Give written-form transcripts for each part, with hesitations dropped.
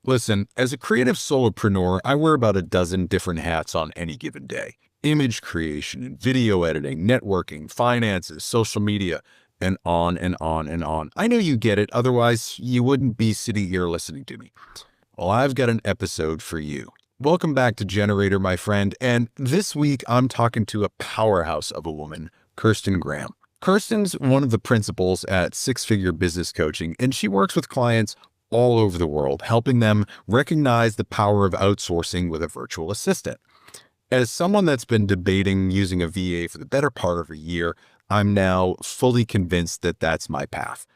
Listen, as a creative solopreneur, I wear about a dozen different hats on any given day. Image creation, video editing, networking, finances, social media, and on and on and on. I know you get it, otherwise you wouldn't be sitting here listening to me. Well, I've got an episode for you. Welcome back to Generator, my friend, and this week I'm talking to a powerhouse of a woman, Kirsten Graham. Kirsten's one of the principals at Six Figure Business Coaching, and she works with clients all over the world, helping them recognize the power of outsourcing with a virtual assistant. As someone that's been debating using a VA for the better part of a year, I'm now fully convinced that that's my path.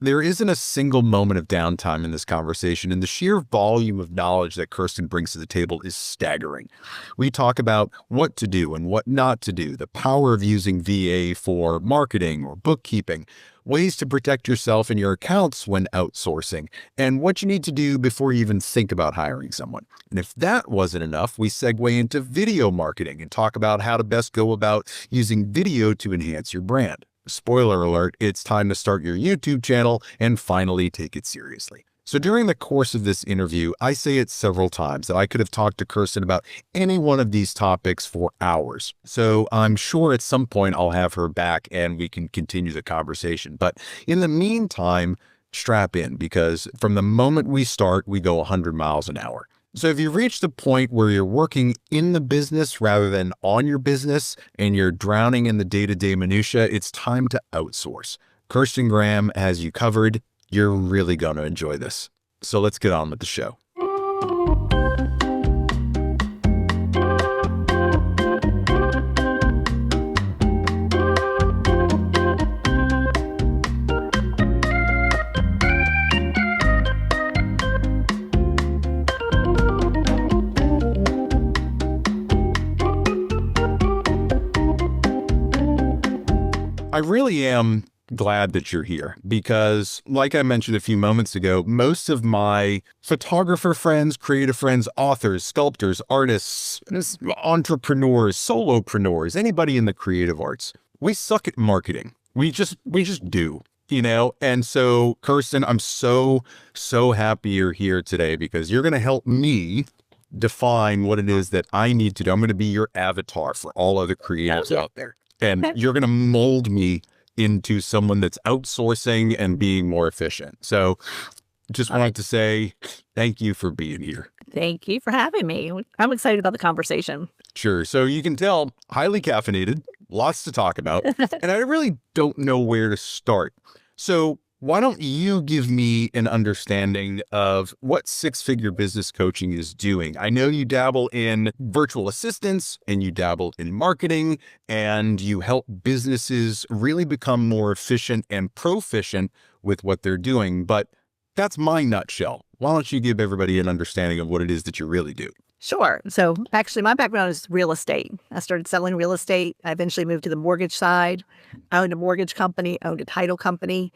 There isn't a single moment of downtime in this conversation, and the sheer volume of knowledge that Kirsten brings to the table is staggering. We talk about what to do and what not to do, the power of using VA for marketing or bookkeeping, ways to protect yourself and your accounts when outsourcing, and what you need to do before you even think about hiring someone. And if that wasn't enough, we segue into video marketing and talk about how to best go about using video to enhance your brand. Spoiler alert, it's time to start your YouTube channel and finally take it seriously. So during the course of this interview, I say it several times that I could have talked to Kirsten about any one of these topics for hours. So I'm sure at some point I'll have her back and we can continue the conversation. But in the meantime, strap in, because from the moment we start, we go 100 miles an hour. So if you've reached the point where you're working in the business rather than on your business and you're drowning in the day-to-day minutia, it's time to outsource. Kirsten Graham has you covered. You're really going to enjoy this. So let's get on with the show. I really am glad that you're here because, like I mentioned a few moments ago, most of my photographer friends, creative friends, authors, sculptors, artists, entrepreneurs, solopreneurs, anybody in the creative arts, we suck at marketing. We just do, you know? And so, Kirsten, I'm so happy you're here today because you're going to help me define what it is that I need to do. I'm going to be your avatar for all other creatives out there. And you're going to mold me into someone that's outsourcing and being more efficient. So just wanted to say thank you for being here. Thank you for having me. I'm excited about the conversation. Sure. So you can tell, highly caffeinated, lots to talk about, and I really don't know where to start. So why don't you give me an understanding of what Six Figure Business Coaching is doing? I know you dabble in virtual assistants and you dabble in marketing and you help businesses really become more efficient and proficient with what they're doing, but that's my nutshell. Why don't you give everybody an understanding of what it is that you really do? Sure. So actually, my background is real estate. I started selling real estate. I eventually moved to the mortgage side. I owned a mortgage company, owned a title company.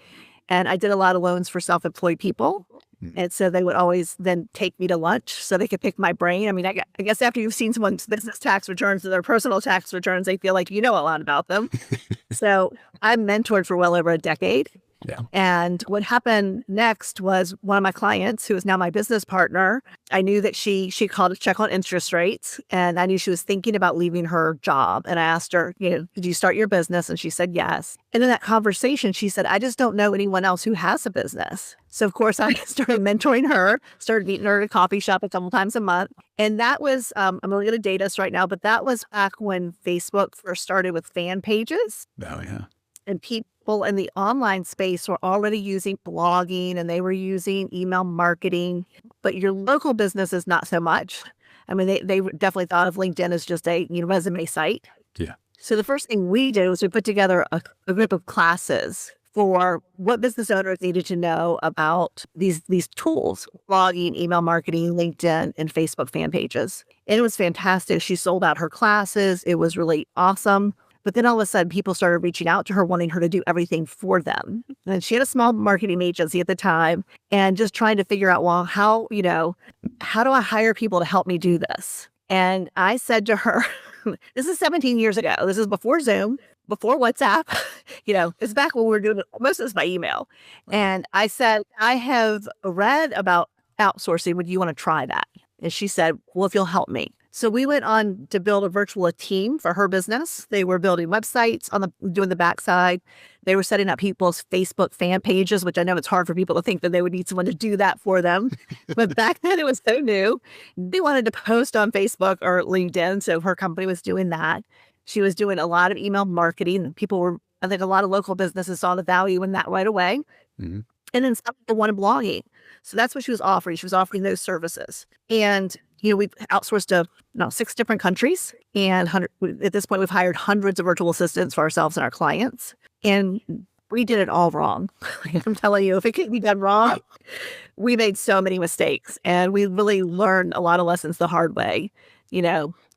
And I did a lot of loans for self-employed people. And so they would always then take me to lunch so they could pick my brain. I mean, I guess after you've seen someone's business tax returns and their personal tax returns, they feel like you know a lot about them. So I mentored for well over a decade. Yeah. And what happened next was one of my clients, who is now my business partner, I knew that she called to check on interest rates, and I knew she was thinking about leaving her job. And I asked her, did you start your business? And she said, yes. And in that conversation, she said, I just don't know anyone else who has a business. So of course, I started mentoring her, started meeting her at a coffee shop a couple times a month. And that was, I'm only going to date us right now, but that was back when Facebook first started with fan pages. Oh, yeah. And people in the online space were already using blogging and they were using email marketing, but your local business is not so much. I mean, they definitely thought of LinkedIn as just a resume site. Yeah. So the first thing we did was we put together a group of classes for what business owners needed to know about these tools, blogging, email marketing, LinkedIn, and Facebook fan pages. And it was fantastic. She sold out her classes. It was really awesome. But then all of a sudden, people started reaching out to her, wanting her to do everything for them. And she had a small marketing agency at the time and just trying to figure out, well, how do I hire people to help me do this? And I said to her, this is 17 years ago. This is before Zoom, before WhatsApp. It's back when we were doing most of this by email. And I said, I have read about outsourcing. Would you want to try that? And she said, well, if you'll help me. So we went on to build a virtual team for her business. They were building websites doing the backside. They were setting up people's Facebook fan pages, which I know it's hard for people to think that they would need someone to do that for them. But back then it was so new. They wanted to post on Facebook or LinkedIn. So her company was doing that. She was doing a lot of email marketing. I think a lot of local businesses saw the value in that right away. Mm-hmm. And then some people wanted blogging. So that's what she was offering. She was offering those services. And we've outsourced to 6 different countries. And at this point, we've hired hundreds of virtual assistants for ourselves and our clients. And we did it all wrong. I'm telling you, if it could be done wrong, we made so many mistakes. And we really learned a lot of lessons the hard way.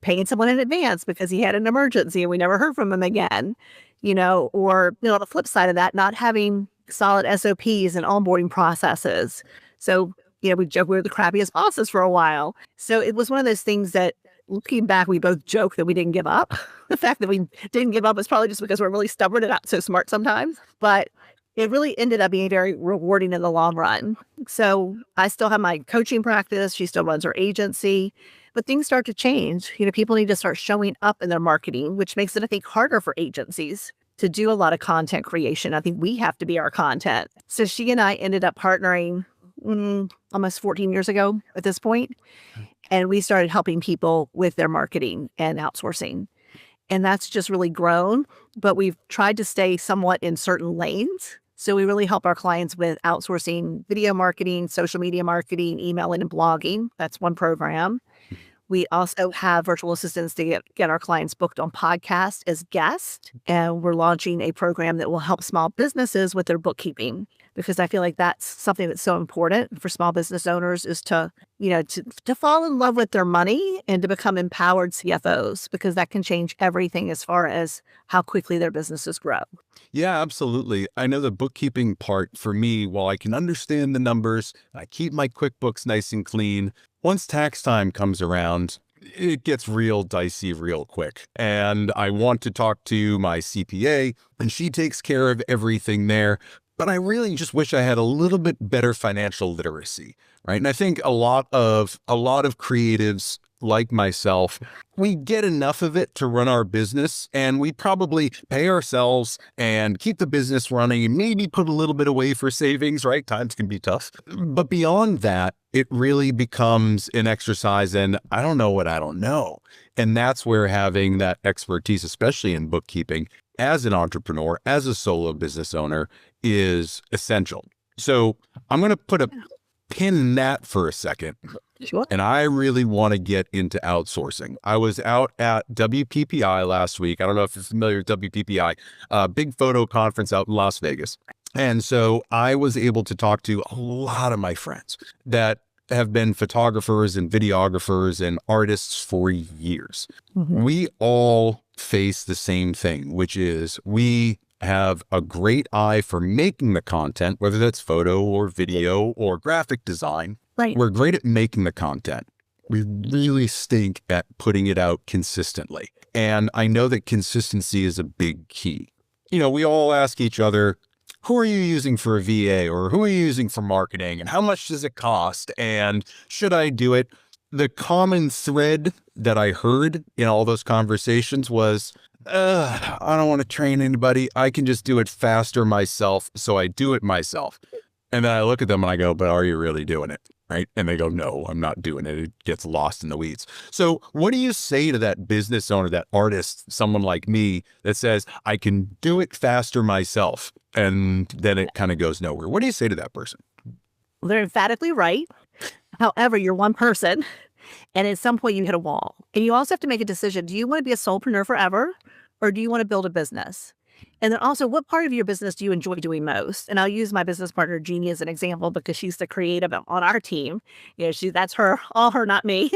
Paying someone in advance because he had an emergency and we never heard from him again. Or on the flip side of that, not having solid SOPs and onboarding processes. So, we joke we were the crappiest bosses for a while. So it was one of those things that, looking back, we both joke that we didn't give up. The fact that we didn't give up is probably just because we're really stubborn and not so smart sometimes. But it really ended up being very rewarding in the long run. So I still have my coaching practice. She still runs her agency. But things start to change. People need to start showing up in their marketing, which makes it, I think, harder for agencies to do a lot of content creation. I think we have to be our content. So she and I ended up partnering almost 14 years ago at this point. And we started helping people with their marketing and outsourcing. And that's just really grown. But we've tried to stay somewhat in certain lanes. So we really help our clients with outsourcing video marketing, social media marketing, emailing, and blogging. That's one program. We also have virtual assistants to get our clients booked on podcasts as guests. And we're launching a program that will help small businesses with their bookkeeping, because I feel like that's something that's so important for small business owners, is to fall in love with their money and to become empowered CFOs, because that can change everything as far as how quickly their businesses grow. Yeah, absolutely. I know the bookkeeping part for me, while I can understand the numbers, I keep my QuickBooks nice and clean. Once tax time comes around, it gets real dicey real quick. And I want to talk to my CPA, and she takes care of everything there. But I really just wish I had a little bit better financial literacy, right? And I think a lot of creatives like myself, we get enough of it to run our business, and we probably pay ourselves and keep the business running and maybe put a little bit away for savings, right? Times can be tough. But beyond that, it really becomes an exercise in, I don't know what I don't know. And that's where having that expertise, especially in bookkeeping, as an entrepreneur, as a solo business owner, is essential. So I'm going to put a pin in that for a second. Sure. And I really want to get into outsourcing. I was out at WPPI last week. I don't know if you're familiar with WPPI, a big photo conference out in Las Vegas. And so I was able to talk to a lot of my friends that have been photographers and videographers and artists for years. Mm-hmm. We all face the same thing, which is we have a great eye for making the content, whether that's photo or video or graphic design. Right. We're great at making the content. We really stink at putting it out consistently. And I know that consistency is a big key. We all ask each other, who are you using for a VA, or who are you using for marketing, and how much does it cost, and should I do it? The common thread that I heard in all those conversations was, I don't want to train anybody. I can just do it faster myself. So I do it myself. And then I look at them and I go, but are you really doing it? Right? And they go, no, I'm not doing it. It gets lost in the weeds. So what do you say to that business owner, that artist, someone like me that says, I can do it faster myself, and then it kind of goes nowhere? What do you say to that person? Well, they're emphatically right. However, you're one person, and at some point you hit a wall. And you also have to make a decision. Do you want to be a solopreneur forever, or do you want to build a business? And then also, what part of your business do you enjoy doing most? And I'll use my business partner, Jeannie, as an example, because she's the creative on our team. That's her, all her, not me.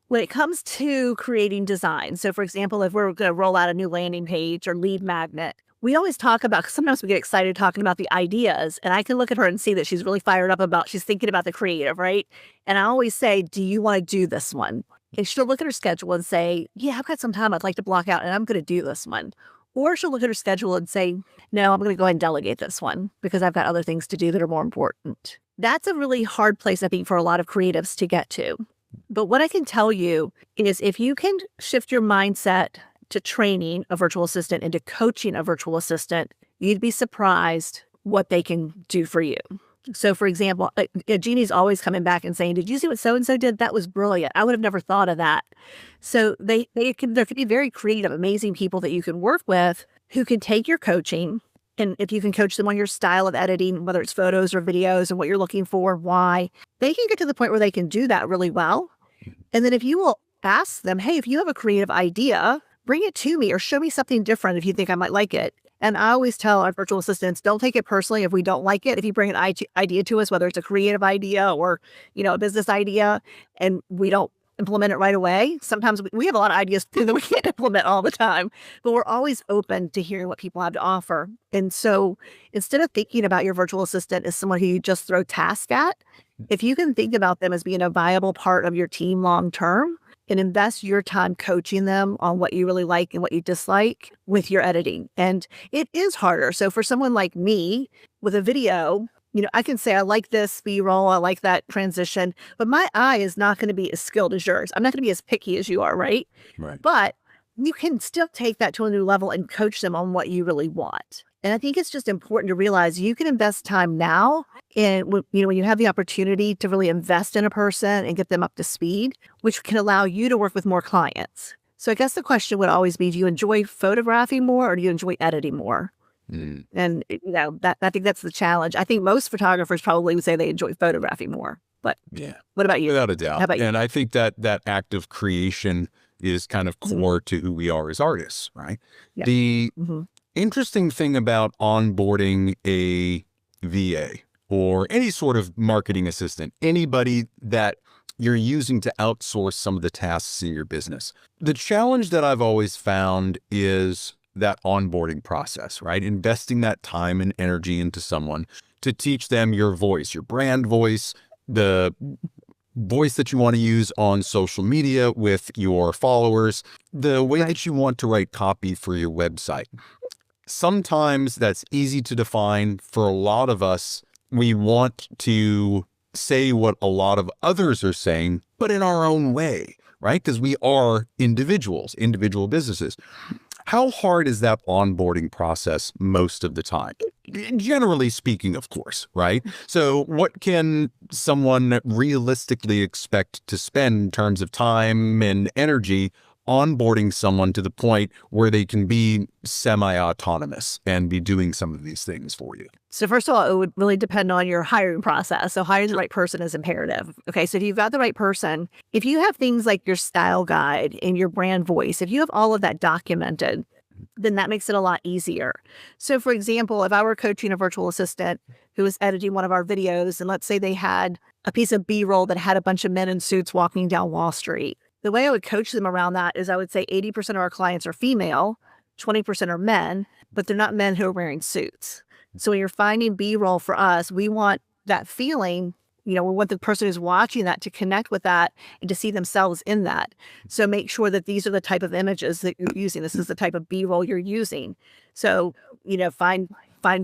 When it comes to creating design, so for example, if we're going to roll out a new landing page or lead magnet, we always talk about, sometimes we get excited talking about the ideas, and I can look at her and see that she's really fired up she's thinking about the creative, right? And I always say, do you want to do this one? And she'll look at her schedule and say, yeah, I've got some time I'd like to block out, and I'm going to do this one. Or she'll look at her schedule and say, no, I'm going to go ahead and delegate this one because I've got other things to do that are more important. That's a really hard place, I think, for a lot of creatives to get to. But what I can tell you is if you can shift your mindset to training a virtual assistant and to coaching a virtual assistant, you'd be surprised what they can do for you. So, for example, Jeannie's always coming back and saying, did you see what so-and-so did? That was brilliant. I would have never thought of that. So there can be very creative, amazing people that you can work with who can take your coaching. And if you can coach them on your style of editing, whether it's photos or videos and what you're looking for, why, they can get to the point where they can do that really well. And then if you will ask them, hey, if you have a creative idea, bring it to me or show me something different if you think I might like it. And I always tell our virtual assistants, don't take it personally if we don't like it. If you bring an idea to us, whether it's a creative idea or, a business idea, and we don't implement it right away. Sometimes we have a lot of ideas that we can't implement all the time, but we're always open to hearing what people have to offer. And so instead of thinking about your virtual assistant as someone who you just throw tasks at, if you can think about them as being a viable part of your team long term, and invest your time coaching them on what you really like and what you dislike with your editing. And it is harder. So for someone like me with a video, I can say, I like this B-roll, I like that transition, but my eye is not going to be as skilled as yours. I'm not going to be as picky as you are, right? Right. But you can still take that to a new level and coach them on what you really want. And I think it's just important to realize you can invest time now and when you have the opportunity to really invest in a person and get them up to speed, which can allow you to work with more clients. So I guess the question would always be, do you enjoy photographing more or do you enjoy editing more? And I think that's the challenge. I think most photographers probably would say they enjoy photographing more. But what about you? Without a doubt. How about you? And I think that act of creation is kind of core to who we are as artists, right? Yeah. The interesting thing about onboarding a VA or any sort of marketing assistant, anybody that you're using to outsource some of the tasks in your business, the challenge that I've always found is that onboarding process, right? Investing that time and energy into someone to teach them your voice, your brand voice, the voice that you want to use on social media with your followers, the way that you want to write copy for your website. Sometimes that's easy to define. For a lot of us, we want to say what a lot of others are saying, but in our own way, right? Because we are individuals, individual businesses. How hard is that onboarding process most of the time? Generally speaking, of course, right? So what can someone realistically expect to spend in terms of time and energy onboarding someone to the point where they can be semi-autonomous and be doing some of these things for you? So first of all, it would really depend on your hiring process. So hiring the right person is imperative. Okay, so if you've got the right person, if you have things like your style guide and your brand voice, if you have all of that documented, then that makes it a lot easier. So for example, if I were coaching a virtual assistant who was editing one of our videos, and let's say they had a piece of B-roll that had a bunch of men in suits walking down Wall Street, the way I would coach them around that is I would say 80% of our clients are female, 20% are men, but they're not men who are wearing suits. So when you're finding B-roll for us, we want that feeling, we want the person who's watching that to connect with that and to see themselves in that. So make sure that these are the type of images that you're using. This is the type of B-roll you're using. So, find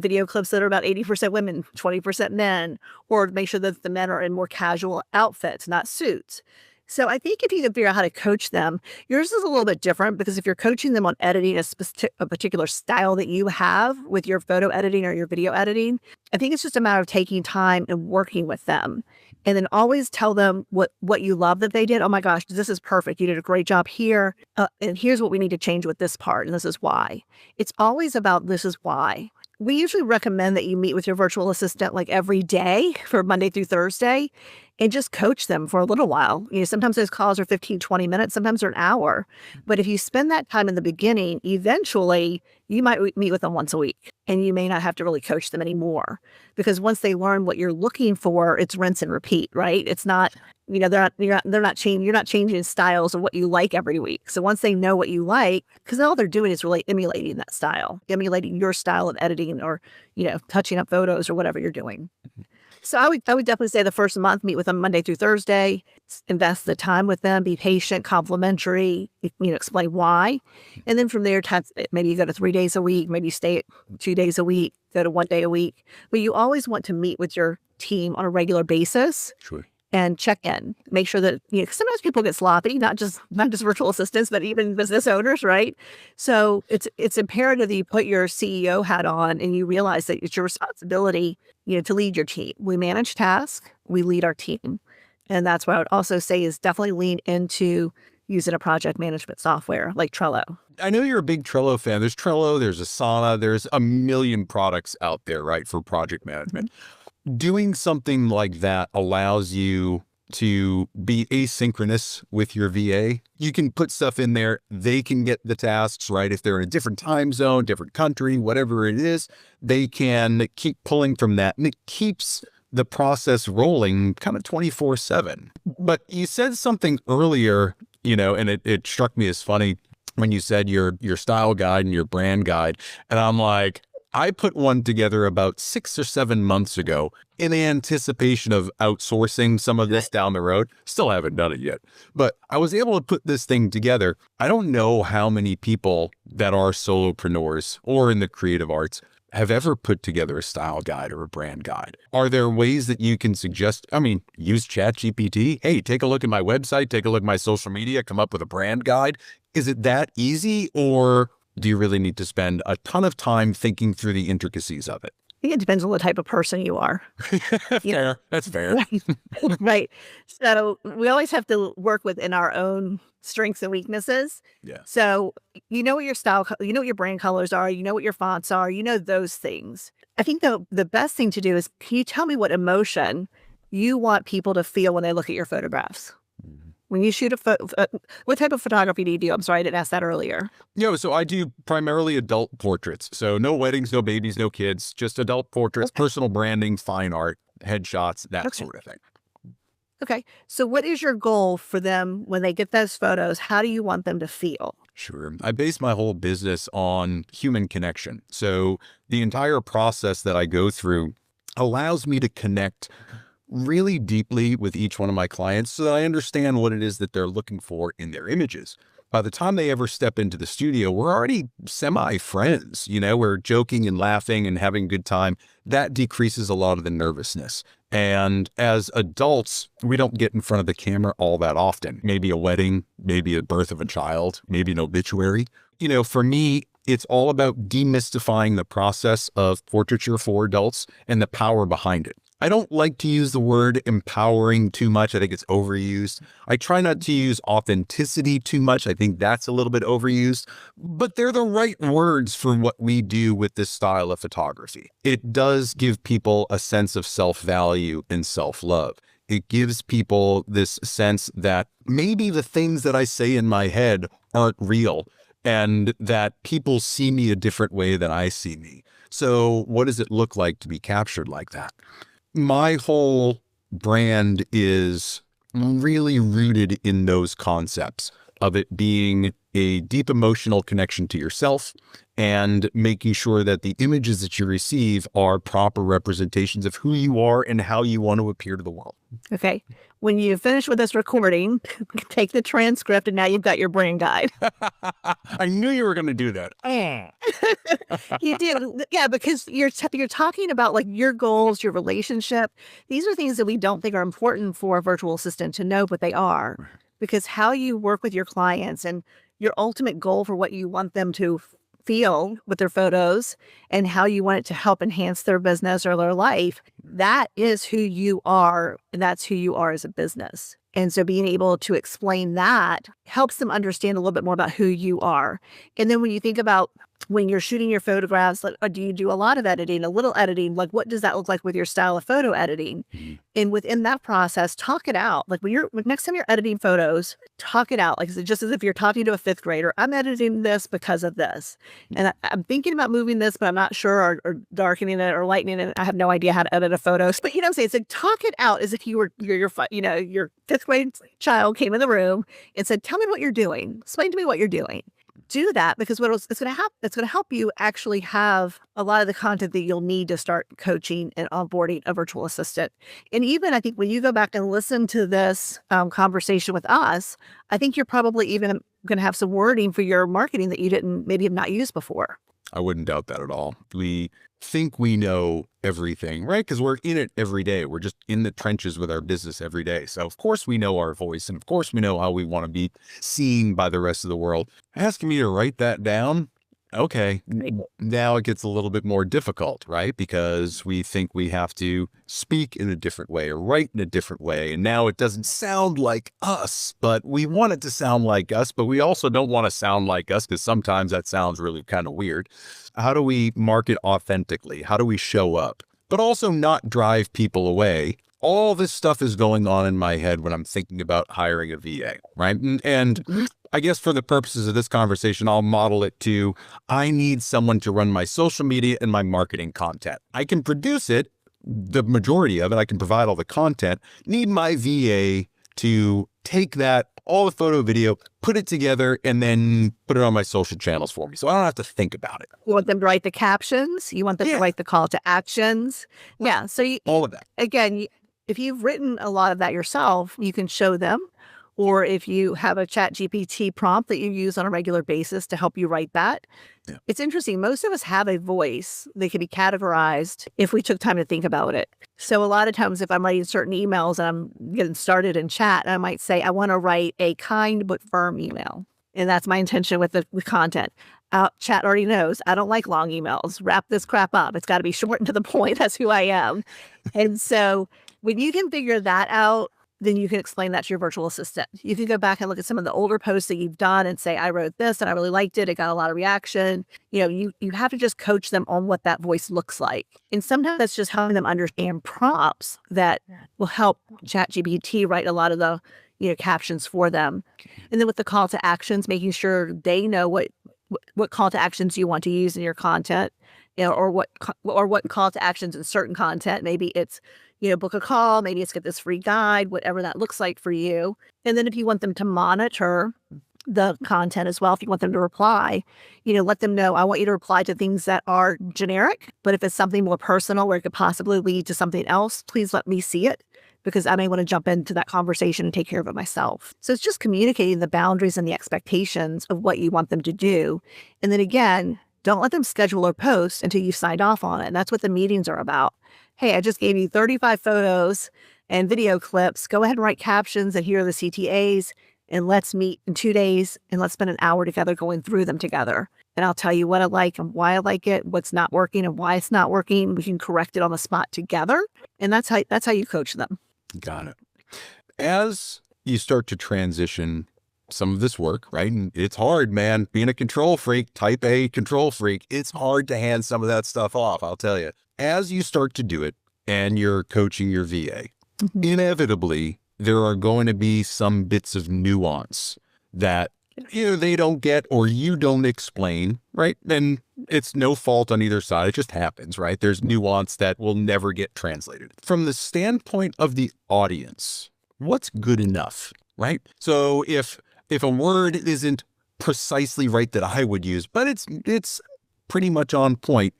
video clips that are about 80% women, 20% men, or make sure that the men are in more casual outfits, not suits. So I think if you can figure out how to coach them, yours is a little bit different because if you're coaching them on editing a particular style that you have with your photo editing or your video editing, I think it's just a matter of taking time and working with them. And then always tell them what you love that they did. Oh my gosh, this is perfect. You did a great job here. And here's what we need to change with this part. And this is why. It's always about this is why. We usually recommend that you meet with your virtual assistant like every day for Monday through Thursday and just coach them for a little while. Sometimes those calls are 15, 20 minutes, sometimes they're an hour. But if you spend that time in the beginning, eventually you might meet with them once a week and you may not have to really coach them anymore because once they learn what you're looking for, it's rinse and repeat, right? It's not, you're not changing styles of what you like every week. So once they know what you like, because all they're doing is really emulating that style, emulating your style of editing or, touching up photos or whatever you're doing. So I would definitely say the first month, meet with them Monday through Thursday, invest the time with them, be patient, complimentary, explain why. And then from there, maybe you go to 3 days a week, maybe you stay at 2 days a week, go to 1 day a week. But you always want to meet with your team on a regular basis. Sure. And check in, make sure that, 'cause sometimes people get sloppy, not just virtual assistants, but even business owners, right? So it's imperative that you put your CEO hat on and you realize that it's your responsibility, to lead your team. We manage tasks, we lead our team. And that's what I would also say is definitely lean into using a project management software like Trello. I know you're a big Trello fan. There's Trello, there's Asana, there's a million products out there, right, for project management. Doing something like that allows you to be asynchronous with your VA. You can put stuff in there. They can get the tasks, right? If they're in a different time zone, different country, whatever it is, they can keep pulling from that. And it keeps the process rolling kind of 24/7. But you said something earlier, and it struck me as funny when you said your style guide and your brand guide. And I'm like, I put one together about 6 or 7 months ago in anticipation of outsourcing some of this down the road. Still haven't done it yet, but I was able to put this thing together. I don't know how many people that are solopreneurs or in the creative arts have ever put together a style guide or a brand guide. Are there ways that you can suggest? I mean, use ChatGPT. Hey, take a look at my website, take a look at my social media, come up with a brand guide. Is it that easy, or do you really need to spend a ton of time thinking through the intricacies of it? I think it depends on the type of person you are. Fair. That's fair. Right. So we always have to work within our own strengths and weaknesses. Yeah. So you know what your style, you know what your brand colors are, you know what your fonts are, those things. I think the best thing to do is, can you tell me what emotion you want people to feel when they look at your photographs? When you shoot a photo, what type of photography do you do? I'm sorry, I didn't ask that earlier. So I do primarily adult portraits. So no weddings, no babies, no kids, just adult portraits, personal branding, fine art, headshots, that sort of thing. Okay. So what is your goal for them when they get those photos? How do you want them to feel? Sure. I base my whole business on human connection. So the entire process that I go through allows me to connect really deeply with each one of my clients so that I understand what it is that they're looking for in their images. By the time they ever step into the studio, we're already semi-friends, we're joking and laughing and having a good time. That decreases a lot of the nervousness. And as adults, we don't get in front of the camera all that often. Maybe a wedding, maybe a birth of a child, maybe an obituary. For me, it's all about demystifying the process of portraiture for adults and the power behind it. I don't like to use the word empowering too much. I think it's overused. I try not to use authenticity too much. I think that's a little bit overused, but they're the right words for what we do with this style of photography. It does give people a sense of self-value and self-love. It gives people this sense that maybe the things that I say in my head aren't real and that people see me a different way than I see me. So what does it look like to be captured like that? My whole brand is really rooted in those concepts of it being a deep emotional connection to yourself and making sure that the images that you receive are proper representations of who you are and how you want to appear to the world. Okay. When you finish with this recording, take the transcript and now you've got your brand guide. I knew you were going to do that. You do. Yeah, because you're talking about like your goals, your relationship. These are things that we don't think are important for a virtual assistant to know, but they are. Because how you work with your clients and your ultimate goal for what you want them to feel with their photos and how you want it to help enhance their business or their life, that is who you are. And that's who you are as a business. And so being able to explain that helps them understand a little bit more about who you are. And then when you think about when you're shooting your photographs, like, do you do a lot of editing, a little editing? Like, what does that look like with your style of photo editing? Mm-hmm. And within that process, talk it out. Like next time you're editing photos, talk it out. Like just as if you're talking to a fifth grader, I'm editing this because of this. And I'm thinking about moving this, but I'm not sure, or darkening it or lightening it. I have no idea how to edit a photo. But you know what I'm saying? It's like, talk it out as if your fifth grade child came in the room and said, tell me what you're doing. Explain to me what you're doing. Do that, because it's going to help you actually have a lot of the content that you'll need to start coaching and onboarding a virtual assistant. And even I think when you go back and listen to this conversation with us, I think you're probably even going to have some wording for your marketing that you didn't maybe have not used before. I wouldn't doubt that at all. We think we know everything, right? Because we're in it every day. We're just in the trenches with our business every day. So of course we know our voice, and of course we know how we want to be seen by the rest of the world. Asking me to write that down, okay, now it gets a little bit more difficult, right? Because we think we have to speak in a different way or write in a different way. And now it doesn't sound like us, but we want it to sound like us, but we also don't want to sound like us because sometimes that sounds really kind of weird. How do we market authentically? How do we show up, but also not drive people away? All this stuff is going on in my head when I'm thinking about hiring a VA, right? And I guess for the purposes of this conversation, I'll model it to, I need someone to run my social media and my marketing content. I can produce it, the majority of it, I can provide all the content, need my VA to take that, all the photo, video, put it together, and then put it on my social channels for me. So I don't have to think about it. You want them to write the captions. You want them to write the call to actions. Yeah. So all of that. Again, if you've written a lot of that yourself, you can show them. Or if you have a ChatGPT prompt that you use on a regular basis to help you write that. Yeah. It's interesting. Most of us have a voice that can be categorized if we took time to think about it. So a lot of times if I'm writing certain emails and I'm getting started in chat, I might say, I want to write a kind but firm email. And that's my intention with the content. Chat already knows I don't like long emails. Wrap this crap up. It's got to be short and to the point. That's who I am. And so when you can figure that out, then you can explain that to your virtual assistant. You can go back and look at some of the older posts that you've done and say, I wrote this and I really liked it. It got a lot of reaction. You have to just coach them on what that voice looks like. And sometimes that's just helping them understand prompts that will help ChatGPT write a lot of the captions for them. And then with the call to actions, making sure they know what call to actions you want to use in your content, or what call to actions in certain content. Maybe it's book a call, maybe it's get this free guide, whatever that looks like for you. And then if you want them to monitor the content as well, if you want them to reply, let them know, I want you to reply to things that are generic, but if it's something more personal where it could possibly lead to something else, please let me see it because I may want to jump into that conversation and take care of it myself. So it's just communicating the boundaries and the expectations of what you want them to do. And then again, don't let them schedule or post until you've signed off on it. And that's what the meetings are about. Hey, I just gave you 35 photos and video clips. Go ahead and write captions and here are the CTAs. And let's meet in 2 days and let's spend an hour together going through them together. And I'll tell you what I like and why I like it, what's not working and why it's not working. We can correct it on the spot together. And that's how you coach them. Got it. As you start to transition some of this work, right? And it's hard, man. Being a control freak, type A control freak, it's hard to hand some of that stuff off, I'll tell you. As you start to do it and you're coaching your VA, inevitably, there are going to be some bits of nuance that they don't get or you don't explain, right? And it's no fault on either side. It just happens, right? There's nuance that will never get translated. From the standpoint of the audience, what's good enough, right? So if a word isn't precisely right that I would use, but it's pretty much on point,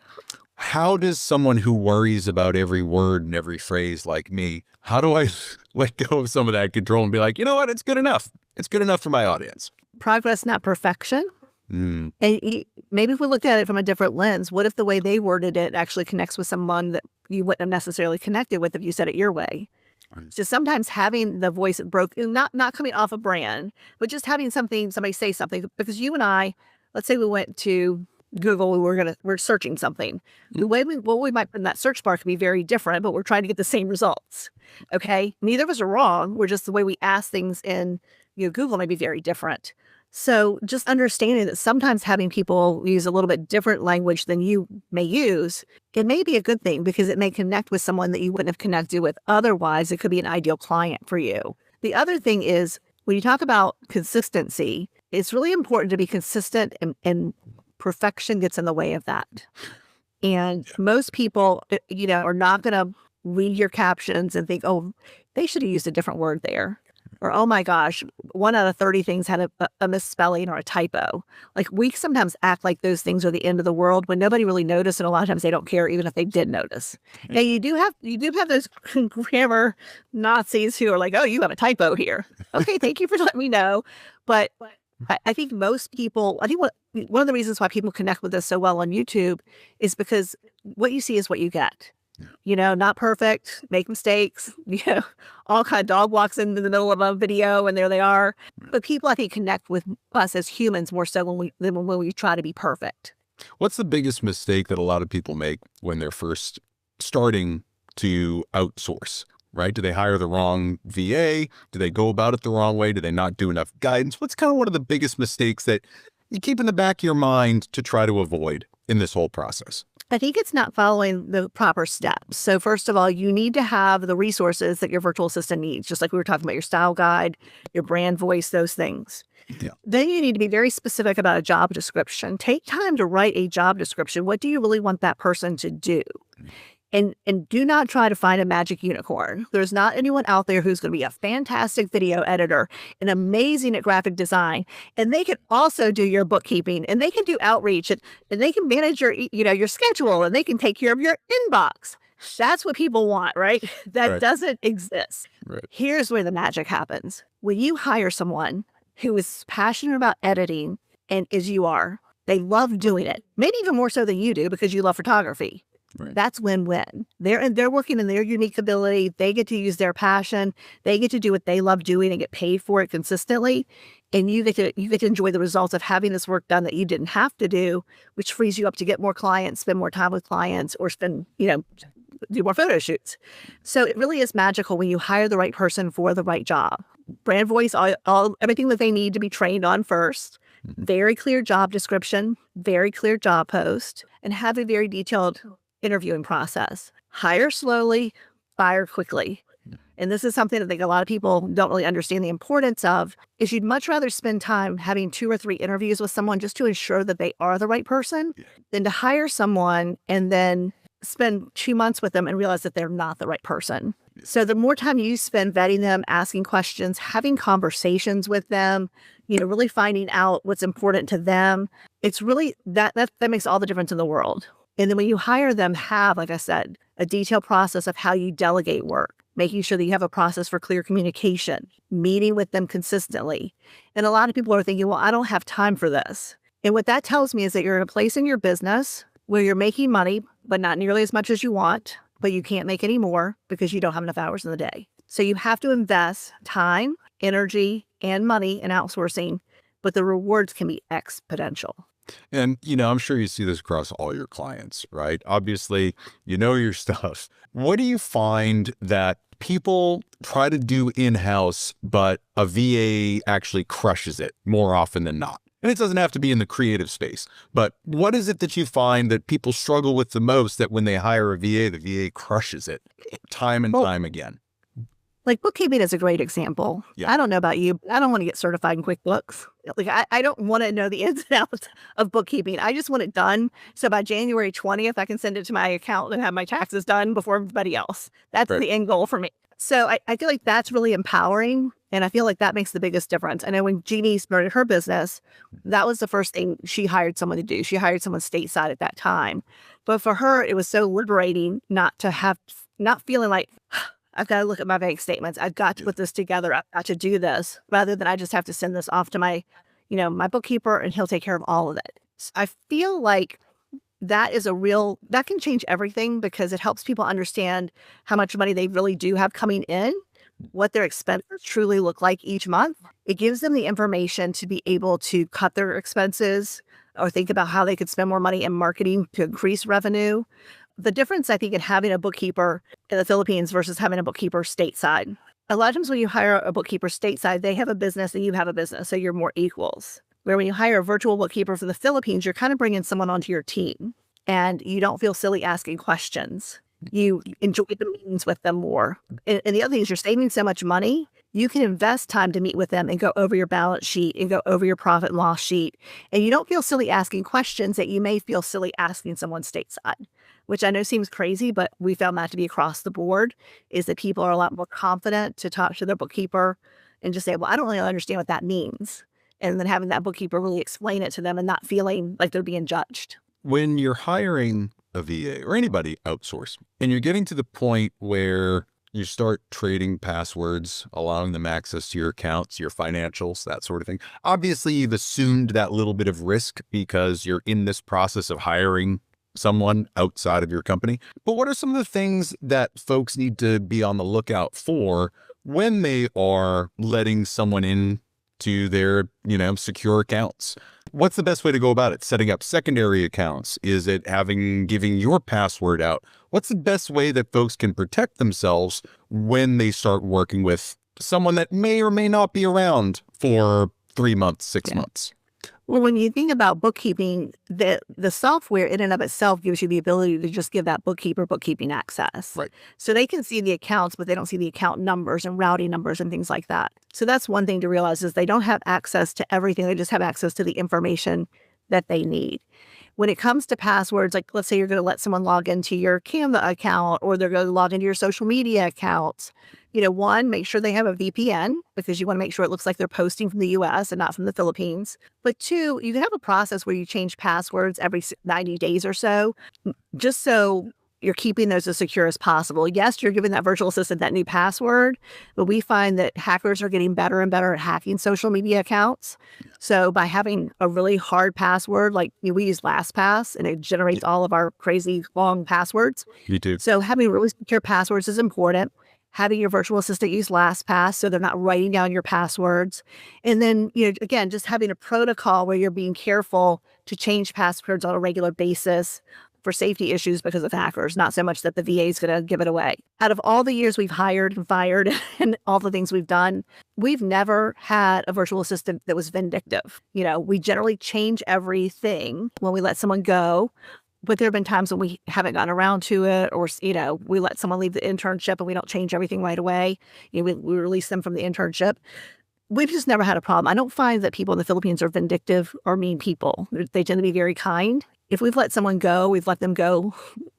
how does someone who worries about every word and every phrase like me, how do I let go of some of that control and be like, you know what, it's good enough. It's good enough for my audience. Progress, not perfection. And maybe if we looked at it from a different lens, what if the way they worded it actually connects with someone that you wouldn't have necessarily connected with if you said it your way? So sometimes having the voice broken, not coming off a brand, but just having somebody say something, because you and I, let's say we went to Google, we're searching something. The way what we might put in that search bar could be very different, but we're trying to get the same results. Okay. Neither of us are wrong. We're just the way we ask things in Google may be very different. So just understanding that sometimes having people use a little bit different language than you may use, it may be a good thing because it may connect with someone that you wouldn't have connected with otherwise. It could be an ideal client for you. The other thing is when you talk about consistency, it's really important to be consistent and perfection gets in the way of that. And most people, are not going to read your captions and think, oh, they should have used a different word there. Or, oh my gosh, 1 out of 30 things had a misspelling or a typo. Like we sometimes act like those things are the end of the world when nobody really noticed. And a lot of times they don't care, even if they did notice. Now you do have those grammar Nazis who are like, oh, you have a typo here. Okay, thank you for letting me know. But I think most people, one of the reasons why people connect with us so well on YouTube is because what you see is what you get. Not perfect, make mistakes, all kind of dog walks into the middle of a video and there they are. But people, I think, connect with us as humans more so than when we try to be perfect. What's the biggest mistake that a lot of people make when they're first starting to outsource, right? Do they hire the wrong VA? Do they go about it the wrong way? Do they not do enough guidance? What's kind of one of the biggest mistakes that you keep in the back of your mind to try to avoid in this whole process? I think it's not following the proper steps. So first of all, you need to have the resources that your virtual assistant needs, just like we were talking about your style guide, your brand voice, those things. Yeah. Then you need to be very specific about a job description. Take time to write a job description. What do you really want that person to do? And do not try to find a magic unicorn. There's not anyone out there who's going to be a fantastic video editor and amazing at graphic design. And they can also do your bookkeeping, and they can do outreach, and they can manage your schedule, and they can take care of your inbox. That's what people want, right? That Right. doesn't exist. Right. Here's where the magic happens. When you hire someone who is passionate about editing, and as you are, they love doing it, maybe even more so than you do because you love photography. Right. That's win-win. They're working in their unique ability. They get to use their passion. They get to do what they love doing and get paid for it consistently. And you get to enjoy the results of having this work done that you didn't have to do, which frees you up to get more clients, spend more time with clients, or do more photo shoots. So it really is magical when you hire the right person for the right job. Brand voice, everything that they need to be trained on first. Very clear job description, very clear job post, and have a very detailed interviewing process. Hire slowly, fire quickly. And this is something I think a lot of people don't really understand the importance of, is you'd much rather spend time having 2 or 3 interviews with someone just to ensure that they are the right person than to hire someone and then spend 2 months with them and realize that they're not the right person. So the more time you spend vetting them, asking questions, having conversations with them, really finding out what's important to them, it's really that makes all the difference in the world. And then when you hire them, have, like I said, a detailed process of how you delegate work, making sure that you have a process for clear communication, meeting with them consistently. And a lot of people are thinking, well, I don't have time for this. And what that tells me is that you're in a place in your business where you're making money, but not nearly as much as you want, but you can't make any more because you don't have enough hours in the day. So you have to invest time, energy, and money in outsourcing, but the rewards can be exponential. And, I'm sure you see this across all your clients, right? Obviously, you know your stuff. What do you find that people try to do in-house, but a VA actually crushes it more often than not? And it doesn't have to be in the creative space, but what is it that you find that people struggle with the most, that when they hire a VA, the VA crushes it time and time again? Like bookkeeping is a great example. Yeah. I don't know about you, but I don't want to get certified in QuickBooks. Like I don't want to know the ins and outs of bookkeeping. I just want it done. So by January 20th, I can send it to my accountant and have my taxes done before everybody else. That's Right. the end goal for me. So I feel like that's really empowering. And I feel like that makes the biggest difference. I know when Jeannie started her business, that was the first thing she hired someone to do. She hired someone stateside at that time. But for her, it was so liberating not feeling like, I've got to look at my bank statements. I've got to put this together. I've got to do this, rather than I just have to send this off to my bookkeeper and he'll take care of all of it. So I feel like that can change everything, because it helps people understand how much money they really do have coming in, what their expenses truly look like each month. It gives them the information to be able to cut their expenses or think about how they could spend more money in marketing to increase revenue. The difference, I think, in having a bookkeeper in the Philippines versus having a bookkeeper stateside. A lot of times when you hire a bookkeeper stateside, they have a business and you have a business, so you're more equals. Where when you hire a virtual bookkeeper for the Philippines, you're kind of bringing someone onto your team and you don't feel silly asking questions. You enjoy the meetings with them more. And the other thing is you're saving so much money. You can invest time to meet with them and go over your balance sheet and go over your profit and loss sheet. And you don't feel silly asking questions that you may feel silly asking someone stateside, which I know seems crazy, but we found that to be across the board, is that people are a lot more confident to talk to their bookkeeper and just say, well, I don't really understand what that means. And then having that bookkeeper really explain it to them and not feeling like they're being judged. When you're hiring a VA or anybody outsource, and you're getting to the point where You start trading passwords, allowing them access to your accounts, your financials, that sort of thing. Obviously, you've assumed that little bit of risk because you're in this process of hiring someone outside of your company. But what are some of the things that folks need to be on the lookout for when they are letting someone in to their, secure accounts? What's the best way to go about it? Setting up secondary accounts? Is it giving your password out? What's the best way that folks can protect themselves when they start working with someone that may or may not be around for 3 months, 6 months? Well, when you think about bookkeeping, the software in and of itself gives you the ability to just give that bookkeeper bookkeeping access. Right. So they can see the accounts, but they don't see the account numbers and routing numbers and things like that. So that's one thing to realize is they don't have access to everything. They just have access to the information that they need. When it comes to passwords, like let's say you're going to let someone log into your Canva account or they're going to log into your social media accounts, one, make sure they have a VPN because you want to make sure it looks like they're posting from the US and not from the Philippines. But two, you can have a process where you change passwords every 90 days or so, just so you're keeping those as secure as possible. Yes, you're giving that virtual assistant that new password, but we find that hackers are getting better and better at hacking social media accounts. So by having a really hard password, like we use LastPass and it generates all of our crazy long passwords. Me too. So having really secure passwords is important. Having your virtual assistant use LastPass so they're not writing down your passwords. And then, again, just having a protocol where you're being careful to change passwords on a regular basis for safety issues because of hackers, not so much that the VA is going to give it away. Out of all the years we've hired and fired and all the things we've done, we've never had a virtual assistant that was vindictive. We generally change everything when we let someone go. But there have been times when we haven't gotten around to it or, we let someone leave the internship and we don't change everything right away. We release them from the internship. We've just never had a problem. I don't find that people in the Philippines are vindictive or mean people. They tend to be very kind. If we've let someone go, we've let them go.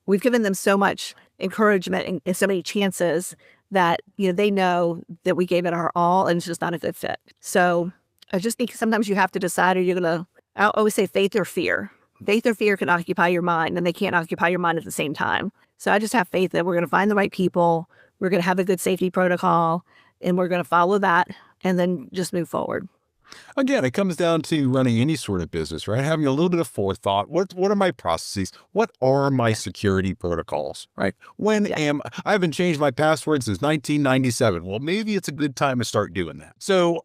We've given them so much encouragement and so many chances that, they know that we gave it our all and it's just not a good fit. So I just think sometimes you have to decide, I always say faith or fear. Faith or fear can occupy your mind and they can't occupy your mind at the same time. So I just have faith that we're going to find the right people. We're going to have a good safety protocol and we're going to follow that and then just move forward. Again, it comes down to running any sort of business, right? Having a little bit of forethought. What are my processes? What are my security protocols, right? I haven't changed my password since 1997. Well, maybe it's a good time to start doing that. So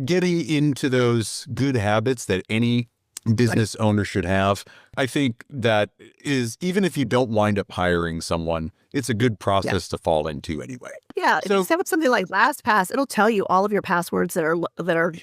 getting into those good habits that any business owner should have, I think that is, even if you don't wind up hiring someone, it's a good process to fall into anyway. Yeah, if you set up something like LastPass, it'll tell you all of your passwords that are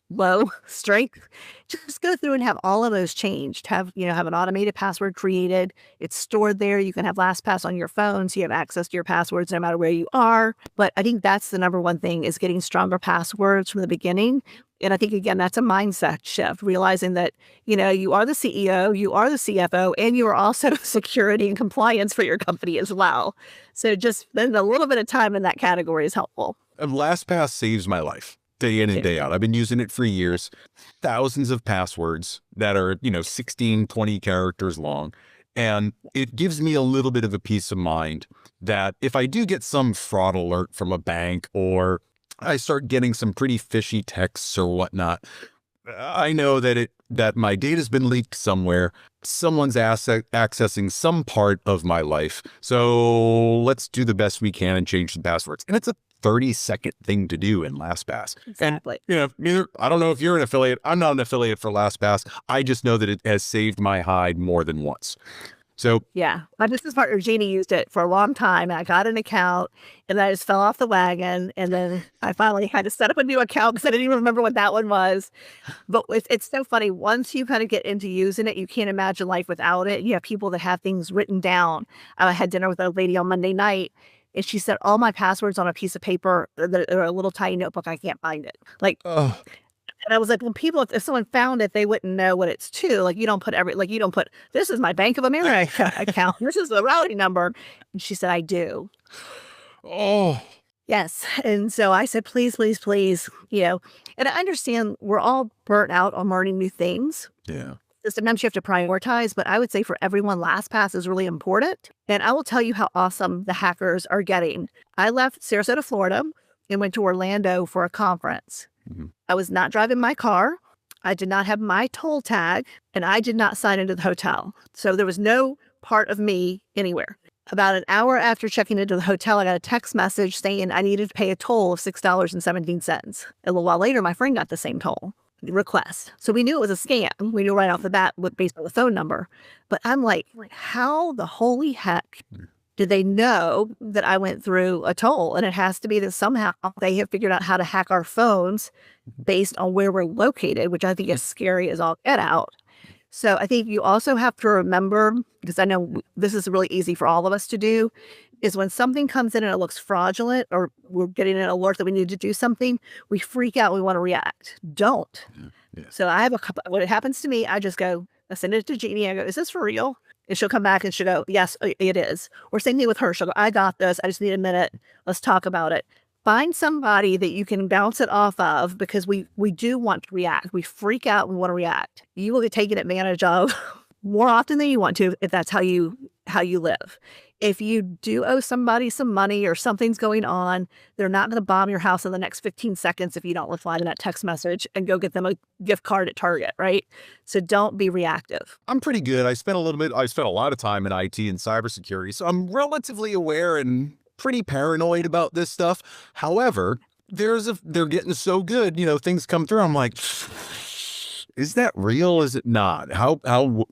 low strength. Just go through and have all of those changed. Have an automated password created. It's stored there. You can have LastPass on your phone, so you have access to your passwords no matter where you are. But I think that's the number one thing is getting stronger passwords from the beginning. And I think, again, that's a mindset shift, realizing that, you are the CEO, you are the CFO, and you are also security and compliance for your company as well. So just spend a little bit of time in that category is helpful. LastPass saves my life day in and day out. I've been using it for years. Thousands of passwords that are, 16, 20 characters long. And it gives me a little bit of a peace of mind that if I do get some fraud alert from a bank or I start getting some pretty fishy texts or whatnot, I know that my data's been leaked somewhere. Someone's accessing some part of my life. So let's do the best we can and change the passwords. And it's a 30-second thing to do in LastPass. Exactly. And, I don't know if you're an affiliate. I'm not an affiliate for LastPass. I just know that it has saved my hide more than once. So yeah, my business partner, Jeannie, used it for a long time. I got an account and I just fell off the wagon. And then I finally had to set up a new account because I didn't even remember what that one was. But it's so funny. Once you kind of get into using it, you can't imagine life without it. You have people that have things written down. I had dinner with a lady on Monday night and she said, all my passwords on a piece of paper, or a little tiny notebook. I can't find it. And I was like, well, people, if someone found it, they wouldn't know what it's to. Like, you don't put this is my Bank of America account. This is the routing number. And she said, I do. Oh. Yes. And so I said, please, please, please, and I understand we're all burnt out on learning new things. Yeah. sometimes you have to prioritize, but I would say for everyone, LastPass is really important. And I will tell you how awesome the hackers are getting. I left Sarasota, Florida, and went to Orlando for a conference. I was not driving my car. I did not have my toll tag, and I did not sign into the hotel. So there was no part of me anywhere. About an hour after checking into the hotel, I got a text message saying I needed to pay a toll of $6.17. A little while later, my friend got the same toll request. So we knew it was a scam. We knew right off the bat based on the phone number. But I'm like, how the holy heck did they know that I went through a toll? And it has to be that somehow they have figured out how to hack our phones based on where we're located, which I think is scary as all get out. So I think you also have to remember, because I know this is really easy for all of us to do, is when something comes in and it looks fraudulent or we're getting an alert that we need to do something, we freak out, we want to react. Don't. So I have a couple, when it happens to me, I just go, I send it to Jeannie, I go, is this for real? And she'll come back and she'll go, yes, it is. Or same thing with her. She'll go, I got this. I just need a minute. Let's talk about it. Find somebody that you can bounce it off of, because we do want to react. We freak out. We want to react. You will get taken advantage of more often than you want to if that's how you live. If you do owe somebody some money or something's going on, they're not going to bomb your house in the next 15 seconds if you don't reply to that text message and go get them a gift card at Target, right? So don't be reactive. I'm pretty good. I spent a lot of time in IT and cybersecurity, so I'm relatively aware and pretty paranoid about this stuff. However, they're getting so good, things come through. I'm like, is that real? Is it not? How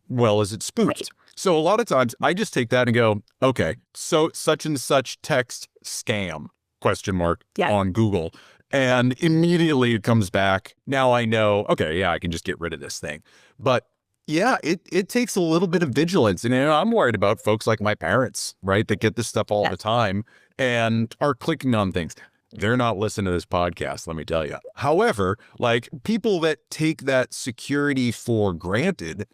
well is it spoofed? Right. So a lot of times I just take that and go, okay, so such and such text scam ? On Google. And immediately it comes back. Now I know, okay, yeah, I can just get rid of this thing. But yeah, it takes a little bit of vigilance. And I'm worried about folks like my parents, right, that get this stuff all the time and are clicking on things. They're not listening to this podcast, let me tell you. However, like people that take that security for granted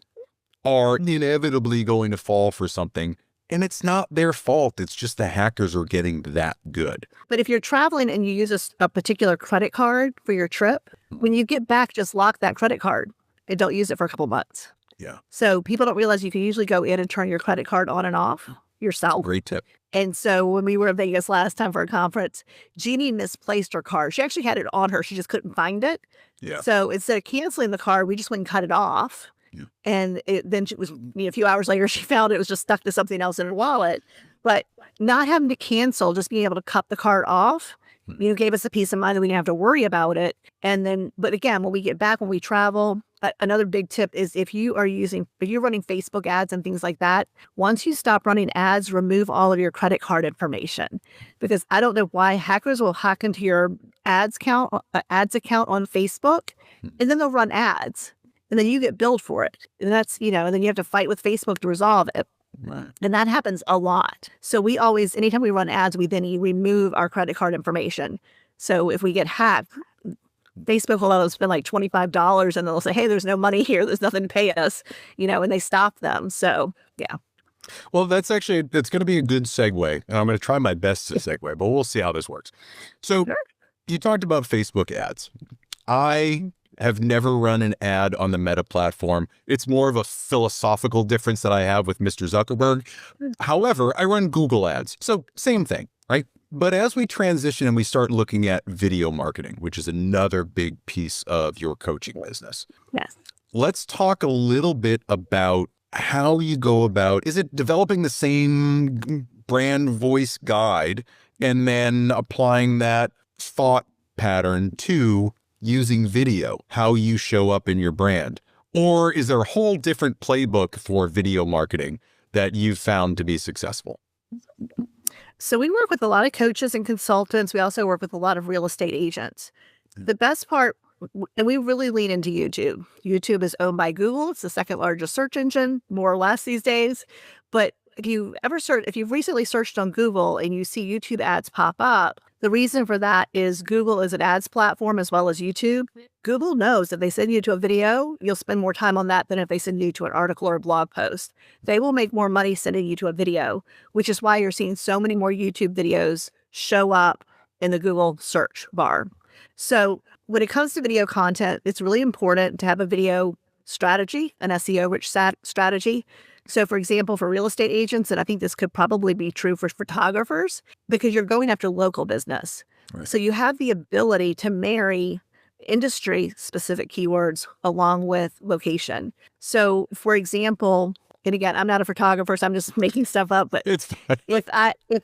are inevitably going to fall for something. And it's not their fault. It's just the hackers are getting that good. But if you're traveling and you use a particular credit card for your trip, when you get back, just lock that credit card and don't use it for a couple months. Yeah. So people don't realize you can usually go in and turn your credit card on and off yourself. Great tip. And so when we were in Vegas last time for a conference, Jeannie misplaced her card. She actually had it on her. She just couldn't find it. Yeah. So instead of canceling the card, we just went and cut it off. Yeah. And then it was a few hours later, she found it was just stuck to something else in her wallet. But not having to cancel, just being able to cut the card off, gave us a peace of mind that we didn't have to worry about it. And then, but again, when we get back, when we travel, another big tip is if you're running Facebook ads and things like that, once you stop running ads, remove all of your credit card information. Because I don't know why hackers will hack into your ads account on Facebook, and then they'll run ads. And then you get billed for it. And that's, and then you have to fight with Facebook to resolve it. Right. And that happens a lot. So we always, anytime we run ads, we then remove our credit card information. So if we get hacked, Facebook will let us spend like $25 and they'll say, hey, there's no money here. There's nothing to pay us, and they stop them. So, yeah. Well, that's going to be a good segue. And I'm going to try my best to segue, but we'll see how this works. So You talked about Facebook ads. I have never run an ad on the Meta platform. It's more of a philosophical difference that I have with Mr. Zuckerberg. However, I run Google ads. So same thing, right? But as we transition and we start looking at video marketing, which is another big piece of your coaching business. Yes. Let's talk a little bit about how you go about, is it developing the same brand voice guide and then applying that thought pattern to using video, how you show up in your brand? Or is there a whole different playbook for video marketing that you've found to be successful? So we work with a lot of coaches and consultants. We also work with a lot of real estate agents. The best part, and we really lean into YouTube. YouTube is owned by Google. It's the second largest search engine, more or less these days. But if you've recently searched on Google and you see YouTube ads pop up, the reason for that is Google is an ads platform as well as YouTube. Google knows if they send you to a video, you'll spend more time on that than if they send you to an article or a blog post. They will make more money sending you to a video, which is why you're seeing so many more YouTube videos show up in the Google search bar. So when it comes to video content, it's really important to have a video strategy, an SEO-rich strategy. So, for example, for real estate agents, and I think this could probably be true for photographers, because you're going after local business. Right. So you have the ability to marry industry-specific keywords along with location. So, for example, and again, I'm not a photographer, so I'm just making stuff up, but It's if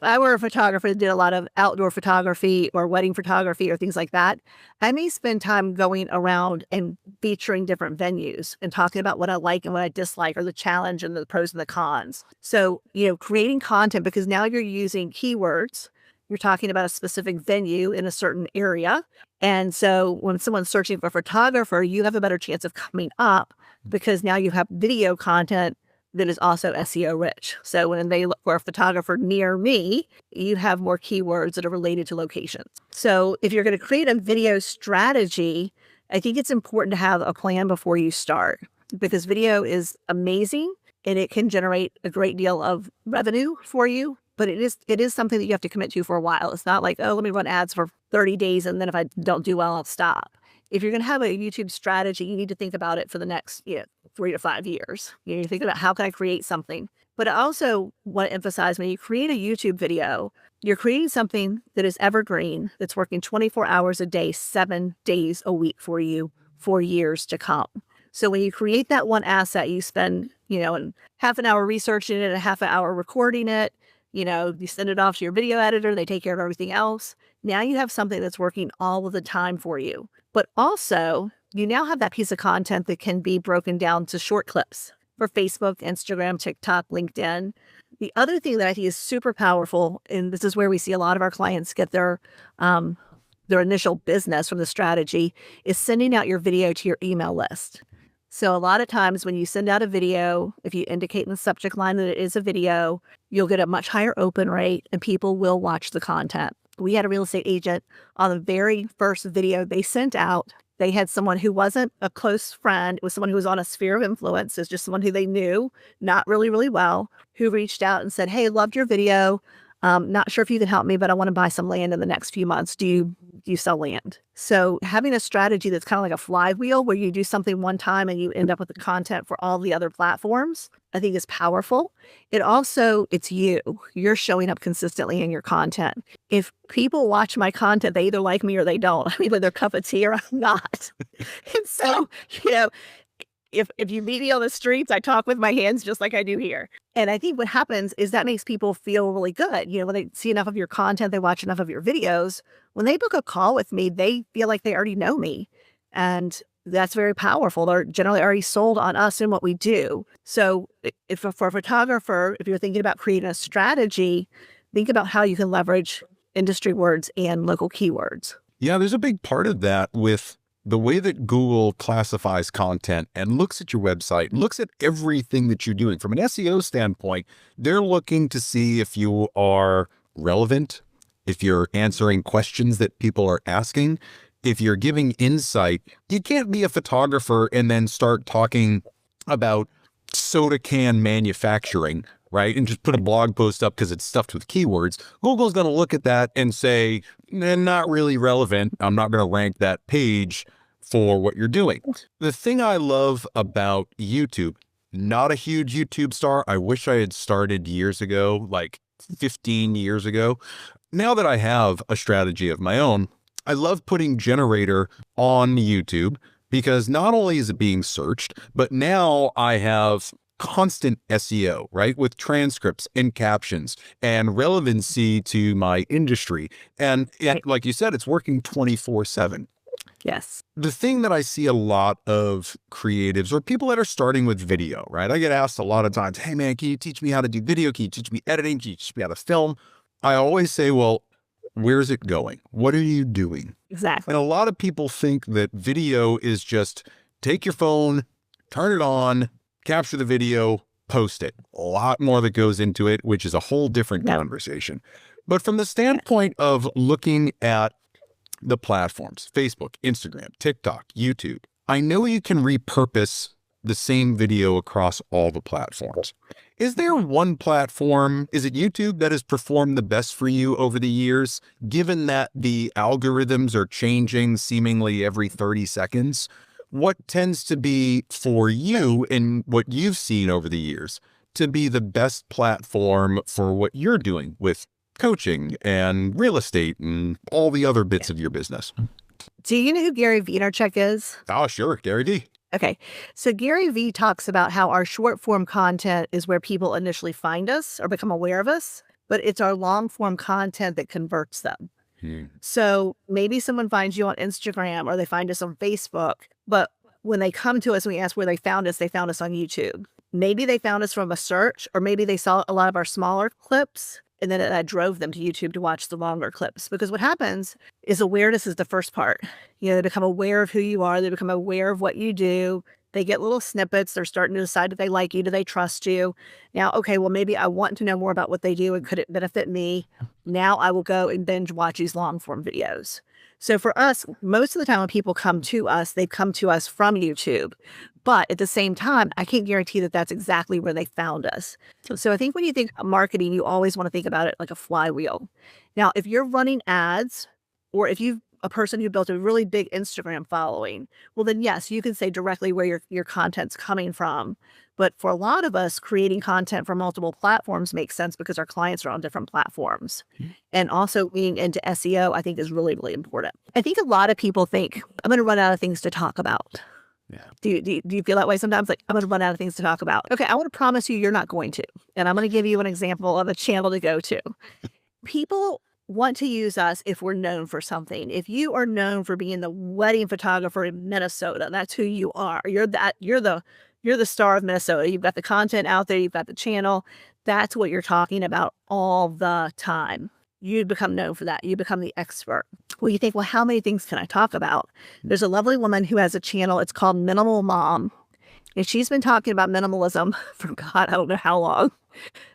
I were a photographer that did a lot of outdoor photography or wedding photography or things like that, I may spend time going around and featuring different venues and talking about what I like and what I dislike, or the challenge and the pros and the cons. So, creating content, because now you're using keywords. You're talking about a specific venue in a certain area. And so when someone's searching for a photographer, you have a better chance of coming up because now you have video content that is also SEO rich. So when they look for a photographer near me, you have more keywords that are related to locations. So if you're going to create a video strategy, I think it's important to have a plan before you start, because video is amazing and it can generate a great deal of revenue for you. But it is something that you have to commit to for a while. It's not like, oh, let me run ads for 30 days and then if I don't do well, I'll stop. If you're going to have a YouTube strategy, you need to think about it for the next 3 to 5 years. You think about, how can I create something? But I also want to emphasize, when you create a YouTube video, you're creating something that is evergreen, that's working 24 hours a day, 7 days a week for you for years to come. So when you create that one asset, you spend, half an hour researching it and a half an hour recording it. You send it off to your video editor, they take care of everything else. Now you have something that's working all of the time for you. But also, you now have that piece of content that can be broken down to short clips for Facebook, Instagram, TikTok, LinkedIn. The other thing that I think is super powerful, and this is where we see a lot of our clients get their initial business from the strategy, is sending out your video to your email list. So a lot of times when you send out a video, if you indicate in the subject line that it is a video, you'll get a much higher open rate and people will watch the content. We had a real estate agent on the very first video they sent out. They had someone who wasn't a close friend. It was someone who was on a sphere of influence. It's just someone who they knew, not really, really well, who reached out and said, hey, loved your video. Not sure if you can help me, but I want to buy some land in the next few months. Do you sell land? So having a strategy that's kind of like a flywheel, where you do something one time and you end up with the content for all the other platforms, I think is powerful. It's you. You're showing up consistently in your content. If people watch my content, they either like me or they don't. I mean, with their cup of tea or I'm not. And so, if you meet me on the streets, I talk with my hands just like I do here. And I think what happens is that makes people feel really good. When they see enough of your content, they watch enough of your videos, when they book a call with me, they feel like they already know me. And that's very powerful. They're generally already sold on us and what we do. So if for a photographer, if you're thinking about creating a strategy, think about how you can leverage industry words and local keywords. Yeah, there's a big part of that with the way that Google classifies content and looks at your website, looks at everything that you're doing. From an SEO standpoint, they're looking to see if you are relevant, if you're answering questions that people are asking, if you're giving insight. You can't be a photographer and then start talking about soda can manufacturing, right? And just put a blog post up because it's stuffed with keywords. Google's going to look at that and say, not really relevant. I'm not going to rank that page for what you're doing. The thing I love about YouTube, not a huge YouTube star. I wish I had started years ago, like 15 years ago. Now that I have a strategy of my own, I love putting Generator on YouTube, because not only is it being searched, but now I have constant SEO, right? With transcripts and captions and relevancy to my industry. And like you said, it's working 24/7. Yes. The thing that I see a lot of creatives or people that are starting with video, right? I get asked a lot of times, hey man, can you teach me how to do video? Can you teach me editing? Can you teach me how to film? I always say, well, where's it going? What are you doing? Exactly. And a lot of people think that video is just take your phone, turn it on, capture the video, post it. A lot more that goes into it, which is a whole different conversation. But from the standpoint of looking at the platforms, Facebook, Instagram, TikTok, YouTube, I know you can repurpose the same video across all the platforms. Is there one platform, is it YouTube, that has performed the best for you over the years, given that the algorithms are changing seemingly every 30 seconds? what tends to be for you and what you've seen over the years to be the best platform for what you're doing with coaching and real estate and all the other bits of your business? Do you know who Gary Vaynerchuk is? Oh, sure. Gary D. Okay. So Gary V talks about how our short form content is where people initially find us or become aware of us, but it's our long form content that converts them. So maybe someone finds you on Instagram or they find us on Facebook, but when they come to us and we ask where they found us on YouTube. Maybe they found us from a search, or maybe they saw a lot of our smaller clips and then that drove them to YouTube to watch the longer clips. Because what happens is awareness is the first part. They become aware of who you are. They become aware of what you do. They get little snippets. They're starting to decide if they like you. Do they trust you? Now, okay, well, maybe I want to know more about what they do and could it benefit me? Now I will go and binge watch these long form videos. So for us, most of the time when people come to us, they come to us from YouTube. But at the same time, I can't guarantee that that's exactly where they found us. So I think when you think of marketing, you always want to think about it like a flywheel. Now, if you're running ads, or if you've a person who built a really big Instagram following, well, then yes, you can say directly where your content's coming from. But for a lot of us, creating content for multiple platforms makes sense because our clients are on different platforms. And also being into SEO, I think, is really, really important. I think a lot of people think, I'm going to run out of things to talk about. Yeah. Do you feel that way sometimes? Like, I'm going to run out of things to talk about. Okay, I want to promise you're not going to. And I'm going to give you an example of a channel to go to. People want to use us if we're known for something. If you are known for being the wedding photographer in Minnesota, that's who you are. You're the star of Minnesota. You've got the content out there. You've got the channel. That's what you're talking about all the time. You become known for that. You become the expert. Well, you think, well, how many things can I talk about? There's a lovely woman who has a channel. It's called Minimal Mom. And she's been talking about minimalism for God, I don't know how long.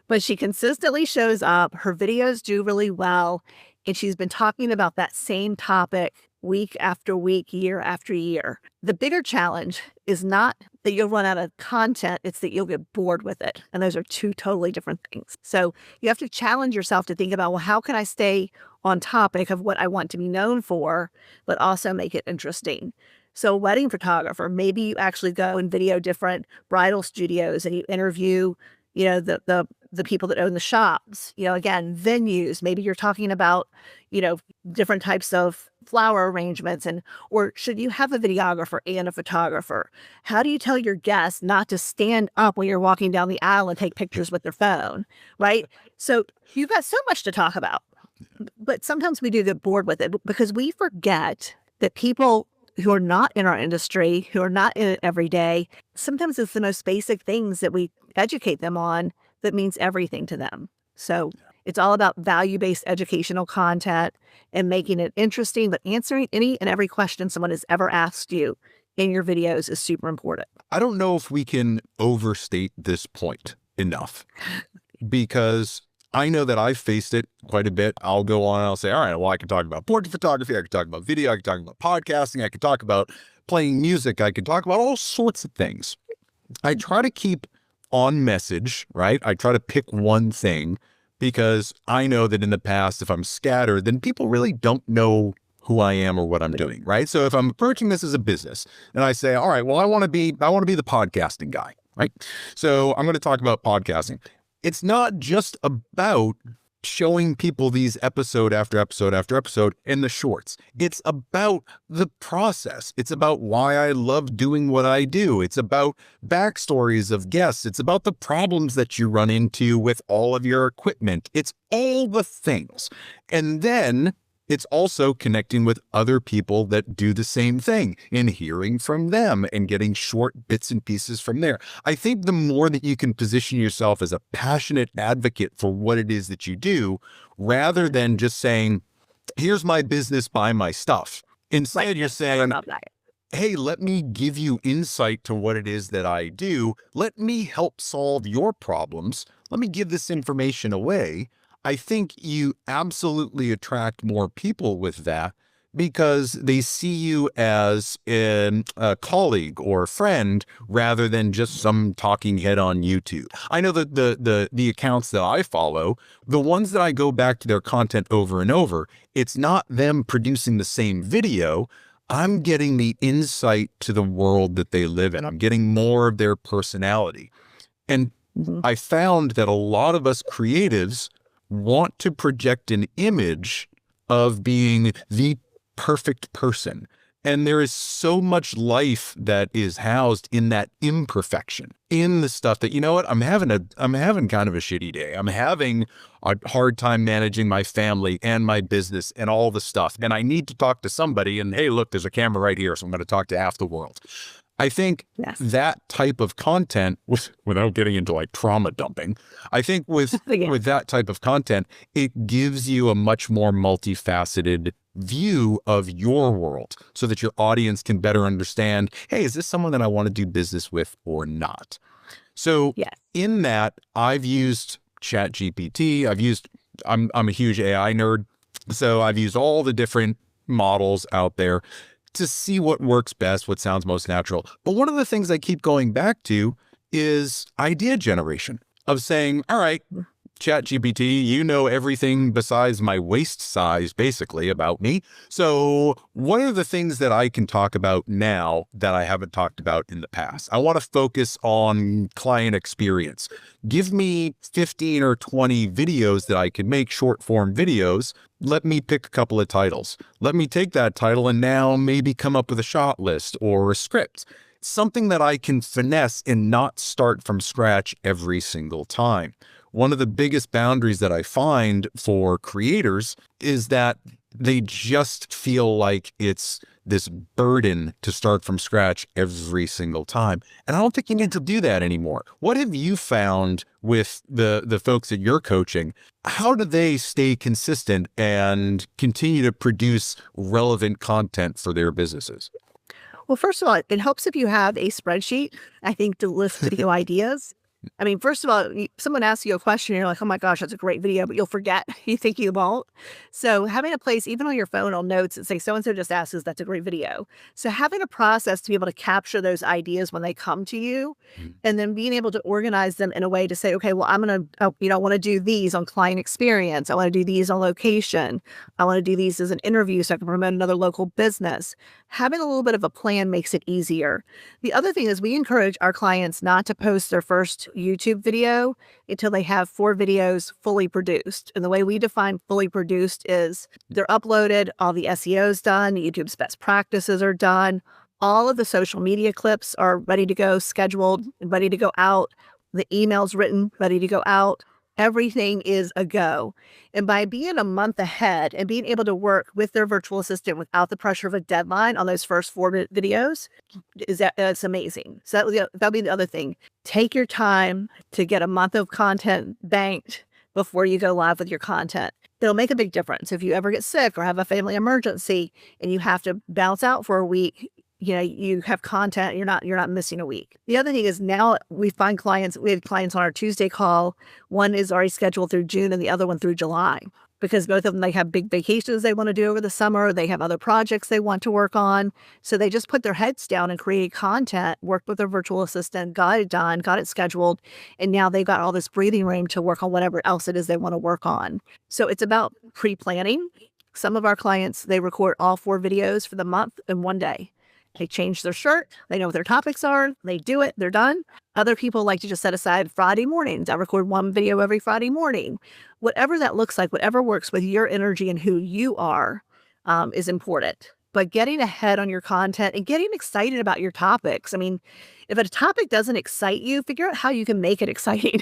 But she consistently shows up. Her videos do really well. And she's been talking about that same topic week after week, year after year. The bigger challenge is not that you'll run out of content, it's that you'll get bored with it. And those are two totally different things. So you have to challenge yourself to think about, well, how can I stay on topic of what I want to be known for, but also make it interesting? So wedding photographer, maybe you actually go and video different bridal studios and you interview, the people that own the shops, again, venues. Maybe you're talking about, different types of flower arrangements, or should you have a videographer and a photographer? How do you tell your guests not to stand up when you're walking down the aisle and take pictures with their phone, right? So you've got so much to talk about, but sometimes we do get bored with it because we forget that people who are not in our industry, who are not in it every day, sometimes it's the most basic things that we educate them on that means everything to them. So it's all about value-based educational content and making it interesting, but answering any and every question someone has ever asked you in your videos is super important. I don't know if we can overstate this point enough because I know that I've faced it quite a bit. I'll go on and I'll say, all right, well, I can talk about portrait photography. I can talk about video. I can talk about podcasting. I can talk about playing music. I can talk about all sorts of things. I try to keep on message, right? I try to pick one thing because I know that in the past, if I'm scattered, then people really don't know who I am or what I'm doing, right? So if I'm approaching this as a business and I say, all right, well, I want to be the podcasting guy, right? So I'm going to talk about podcasting. It's not just about showing people these episode after episode after episode in the shorts. It's about the process. It's about why I love doing what I do. It's about backstories of guests. It's about the problems that you run into with all of your equipment. It's all the things. And then it's also connecting with other people that do the same thing and hearing from them and getting short bits and pieces from there. I think the more that you can position yourself as a passionate advocate for what it is that you do, rather than just saying, here's my business, buy my stuff. Instead, you're saying, hey, let me give you insight to what it is that I do. Let me help solve your problems. Let me give this information away. I think you absolutely attract more people with that because they see you as a colleague or a friend rather than just some talking head on YouTube. I know that the accounts that I follow, the ones that I go back to their content over and over, it's not them producing the same video. I'm getting the insight to the world that they live in. I'm getting more of their personality. And I found that a lot of us creatives want to project an image of being the perfect person. And there is so much life that is housed in that imperfection, in the stuff that, you know what, I'm having kind of a shitty day. I'm having a hard time managing my family and my business and all the stuff. And I need to talk to somebody, and hey, look, there's a camera right here. So I'm going to talk to half the world. I think that type of content, without getting into like trauma dumping, I think with that type of content, it gives you a much more multifaceted view of your world so that your audience can better understand, hey, is this someone that I want to do business with or not? So in that, I've used ChatGPT. I'm a huge AI nerd. So I've used all the different models out there to see what works best, what sounds most natural. But one of the things I keep going back to is idea generation, of saying, all right, ChatGPT, you know everything besides my waist size, basically, about me. So what are the things that I can talk about now that I haven't talked about in the past? I want to focus on client experience. Give me 15 or 20 videos that I can make, short form videos. Let me pick a couple of titles. Let me take that title and now maybe come up with a shot list or a script. Something that I can finesse and not start from scratch every single time. One of the biggest boundaries that I find for creators is that they just feel like it's this burden to start from scratch every single time. And I don't think you need to do that anymore. What have you found with the folks that you're coaching? How do they stay consistent and continue to produce relevant content for their businesses? Well, first of all, it helps if you have a spreadsheet, I think, to list video ideas. I mean, first of all, someone asks you a question, and you're like, oh my gosh, that's a great video, but you'll forget. You think you won't. So having a place, even on your phone, on notes, and say, so-and-so just asked us, that's a great video. So having a process to be able to capture those ideas when they come to you, and then being able to organize them in a way to say, okay, well, I'm going to, I want to do these on client experience. I want to do these on location. I want to do these as an interview so I can promote another local business. Having a little bit of a plan makes it easier. The other thing is we encourage our clients not to post their first YouTube video until they have 4 videos fully produced. And the way we define fully produced is they're uploaded, all the SEO's done, YouTube's best practices are done, all of the social media clips are ready to go, scheduled, ready to go out, the emails written, ready to go out. Everything is a go. And by being a month ahead and being able to work with their virtual assistant without the pressure of a deadline on those first 4 videos, that's amazing. So that'll be the other thing. Take your time to get a month of content banked before you go live with your content. It'll make a big difference. If you ever get sick or have a family emergency and you have to bounce out for a week, you have content, you're not missing a week. The other thing is now we have clients on our Tuesday call. One is already scheduled through June and the other one through July, because both of them, they have big vacations they want to do over the summer. They have other projects they want to work on. So they just put their heads down and created content, worked with their virtual assistant, got it done, got it scheduled. And now they've got all this breathing room to work on whatever else it is they want to work on. So it's about pre-planning. Some of our clients, they record all 4 videos for the month in one day. They change their shirt. They know what their topics are. They do it. They're done. Other people like to just set aside Friday mornings. I record 1 video every Friday morning. Whatever that looks like, whatever works with your energy and who you are is important. But getting ahead on your content and getting excited about your topics. I mean, if a topic doesn't excite you, figure out how you can make it exciting.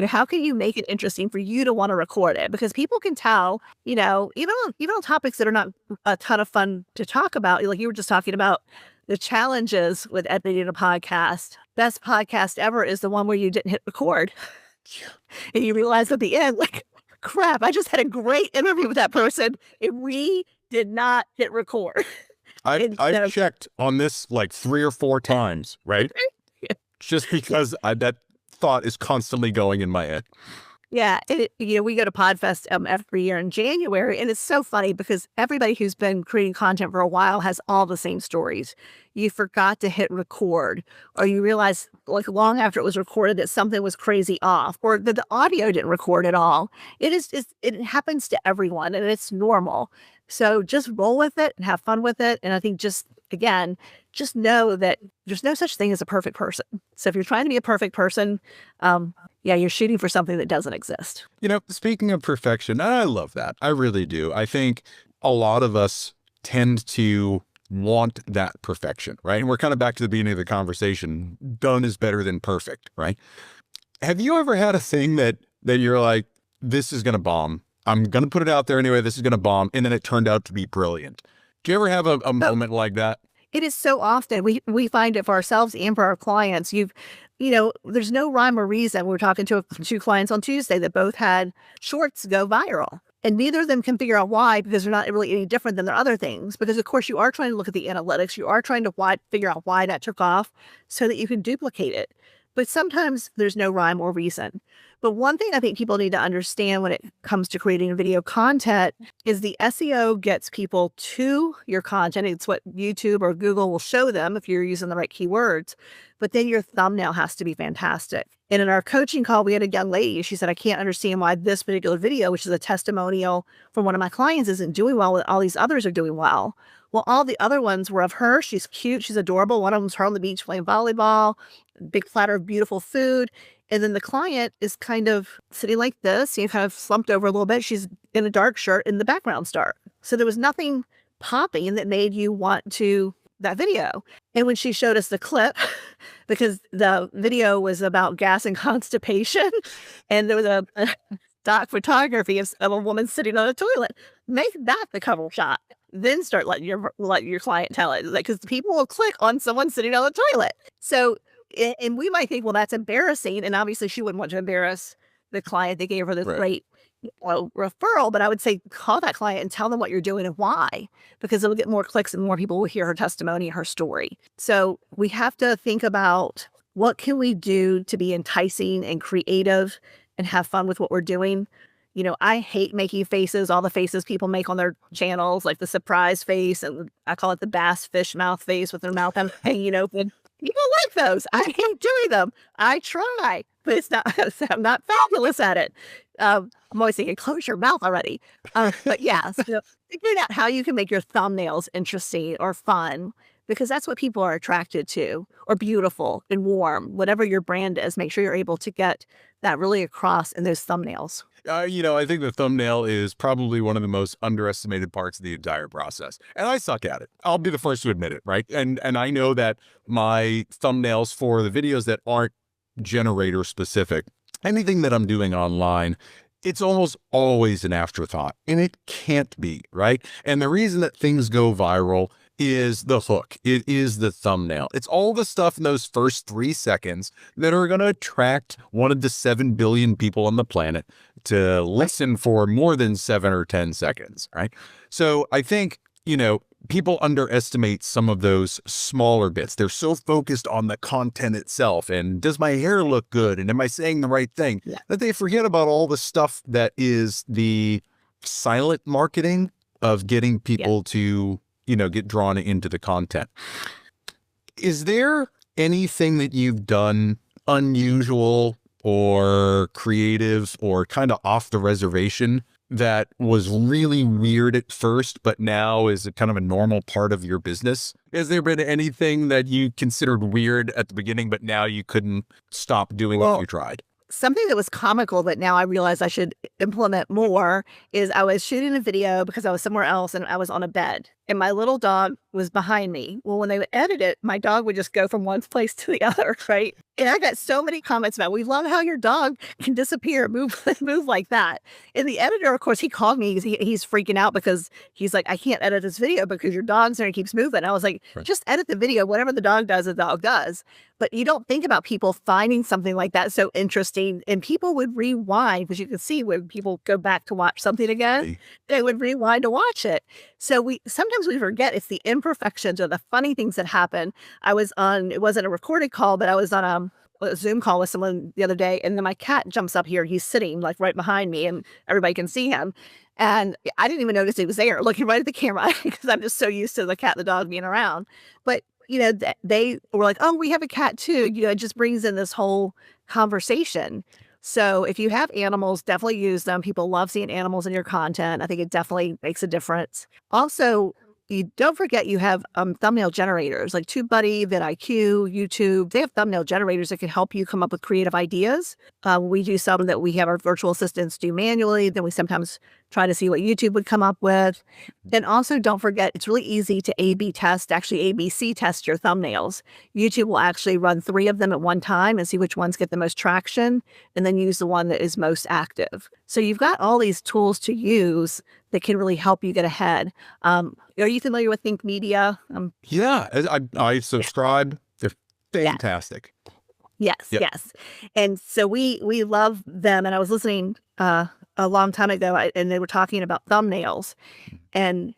How can you make it interesting for you to want to record it? Because people can tell, even on topics that are not a ton of fun to talk about, like you were just talking about, the challenges with editing a podcast. Best podcast ever is the one where you didn't hit record. And you realize at the end, like, crap, I just had a great interview with that person and we did not hit record. I've checked on this like 3 or 4 times, right? Just because that thought is constantly going in my head. Yeah, we go to PodFest every year in January, and it's so funny because everybody who's been creating content for a while has all the same stories. You forgot to hit record, or you realize like long after it was recorded that something was crazy off, or that the audio didn't record at all. It happens to everyone, and it's normal. So just roll with it and have fun with it. And I think just again, just know that there's no such thing as a perfect person. So if you're trying to be a perfect person, yeah, you're shooting for something that doesn't exist. Speaking of perfection, and I love that. I really do. I think a lot of us tend to want that perfection, right? And we're kind of back to the beginning of the conversation. Done is better than perfect, right? Have you ever had a thing that you're like, this is going to bomb. I'm going to put it out there anyway. This is going to bomb. And then it turned out to be brilliant. Do you ever have a moment like that? It is so often. We find it for ourselves and for our clients. There's no rhyme or reason. We're talking to two clients on Tuesday that both had shorts go viral. And neither of them can figure out why, because they're not really any different than their other things. Because, of course, you are trying to look at the analytics. You are trying to figure out why that took off so that you can duplicate it. But sometimes there's no rhyme or reason. But one thing I think people need to understand when it comes to creating video content is the SEO gets people to your content. It's what YouTube or Google will show them if you're using the right keywords. But then your thumbnail has to be fantastic. And in our coaching call, we had a young lady. She said, I can't understand why this particular video, which is a testimonial from one of my clients, isn't doing well when all these others are doing well. Well, all the other ones were of her. She's cute. She's adorable. One of them's her on the beach playing volleyball, big platter of beautiful food. And then the client is kind of sitting like this, kind of slumped over a little bit. She's in a dark shirt and the background's dark. So there was nothing popping that made you want to that video. And when she showed us the clip, because the video was about gas and constipation, and there was a stock photography of a woman sitting on a toilet, make that the cover shot. Then start letting your client tell it, because people will click on someone sitting on the toilet. So, and we might think, well, that's embarrassing, and obviously she wouldn't want to embarrass the client. They gave her this great referral, but I would say call that client and tell them what you're doing and why, because it'll get more clicks and more people will hear her testimony, her story. So we have to think about what can we do to be enticing and creative and have fun with what we're doing. I hate making faces, all the faces people make on their channels, like the surprise face, and I call it the bass fish mouth face with their mouth hanging open. People like those. I hate doing them. I try, but I'm not fabulous at it. I'm always thinking, close your mouth already. But yeah, so figuring out how you can make your thumbnails interesting or fun, because that's what people are attracted to, or beautiful and warm, whatever your brand is. Make sure you're able to get that really across in those thumbnails. I think the thumbnail is probably one of the most underestimated parts of the entire process. And I suck at it. I'll be the first to admit it, right? And I know that my thumbnails for the videos that aren't generator specific, anything that I'm doing online, it's almost always an afterthought. And it can't be, right? And the reason that things go viral is the hook. It is the thumbnail. It's all the stuff in those first 3 seconds that are going to attract one of the 7 billion people on the planet to listen for more than 7 or 10 seconds, right? So I think, people underestimate some of those smaller bits. They're so focused on the content itself and does my hair look good and am I saying the right thing, that they forget about all the stuff that is the silent marketing of getting people to get drawn into the content. Is there anything that you've done unusual or creative or kind of off the reservation that was really weird at first, but now is a kind of a normal part of your business? Has there been anything that you considered weird at the beginning, but now you couldn't stop doing what you tried? Something that was comical that now I realize I should implement more is I was shooting a video because I was somewhere else and I was on a bed and my little dog was behind me. Well, when they would edit it, my dog would just go from one place to the other, right? And I got so many comments about, we love how your dog can disappear, move like that. And the editor, of course, he called me. He's freaking out because he's like, I can't edit this video because your dog's there and keeps moving. And I was like, just edit the video. Whatever the dog does, the dog does. But you don't think about people finding something like that so interesting. And people would rewind, because you can see when people go back to watch something again, they would rewind to watch it. So sometimes we forget it's the imperfections or the funny things that happen. I was on, it wasn't a recorded call, but I was on a Zoom call with someone the other day, and then my cat jumps up here. He's sitting like right behind me and everybody can see him. And I didn't even notice he was there, looking right at the camera, because I'm just so used to the cat and the dog being around. But they were like, oh, we have a cat too. It just brings in this whole conversation. So if you have animals, definitely use them. People love seeing animals in your content. I think it definitely makes a difference. Also, you don't forget you have thumbnail generators like TubeBuddy, vidIQ, YouTube. They have thumbnail generators that can help you come up with creative ideas. We do some that we have our virtual assistants do manually. Then we sometimes try to see what YouTube would come up with. And also don't forget, it's really easy to A/B test, actually ABC test your thumbnails. YouTube will actually run 3 of them at one time and see which ones get the most traction, and then use the one that is most active. So you've got all these tools to use that can really help you get ahead. Are you familiar with Think Media? Yeah, I subscribe. They're fantastic. Yes, Yep. yes. And so we love them. And I was listening a long time ago, and they were talking about thumbnails, and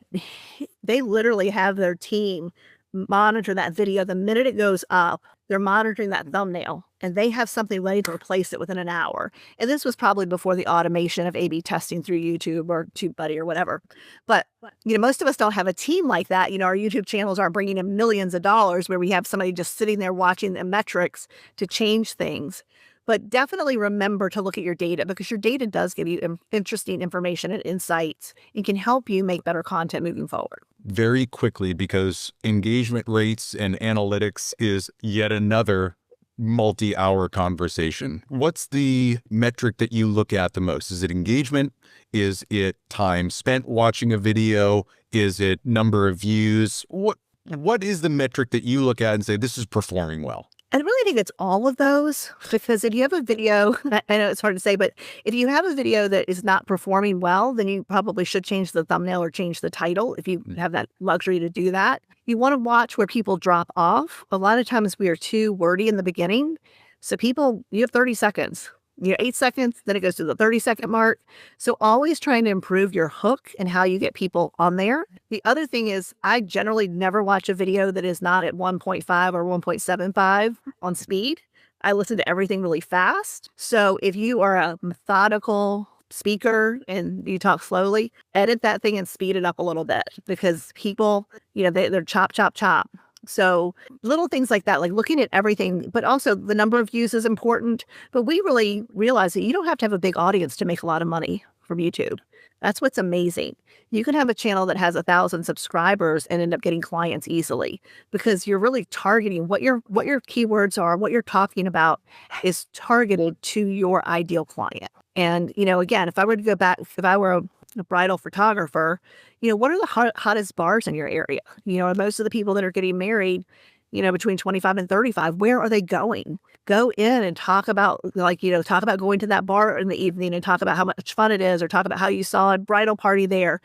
they literally have their team monitor that video. The minute it goes up, they're monitoring that thumbnail, and they have something ready to replace it within an hour. And this was probably before the automation of A/B testing through YouTube or TubeBuddy or whatever. But, most of us don't have a team like that. Our YouTube channels aren't bringing in millions of dollars where we have somebody just sitting there watching the metrics to change things. But definitely remember to look at your data, because your data does give you interesting information and insights and can help you make better content moving forward. Very quickly, because engagement rates and analytics is yet another multi-hour conversation. What's the metric that you look at the most? Is it engagement? Is it time spent watching a video? Is it number of views? What is the metric that you look at and say, this is performing well? I really think it's all of those, because if you have a video, I know it's hard to say, but if you have a video that is not performing well, then you probably should change the thumbnail or change the title if you have that luxury to do that. You want to watch where people drop off. A lot of times we are too wordy in the beginning. So you have 30 seconds. 8 seconds, then it goes to the 30-second mark. So always trying to improve your hook and how you get people on there. The other thing is, I generally never watch a video that is not at 1.5 or 1.75 on speed. I listen to everything really fast. So if you are a methodical speaker and you talk slowly, edit that thing and speed it up a little bit, because people, they're chop, chop, chop. So little things like that, like looking at everything, but also the number of views is important. But we really realize that you don't have to have a big audience to make a lot of money from YouTube. That's what's amazing. You can have a channel that has 1,000 subscribers and end up getting clients easily, because you're really targeting what your keywords are, what you're talking about is targeted to your ideal client. And, again, if I were to go back, if I were a bridal photographer, what are the hottest bars in your area? Most of the people that are getting married, between 25 and 35, where are they going? Go in and talk about, talk about going to that bar in the evening and talk about how much fun it is, or talk about how you saw a bridal party there.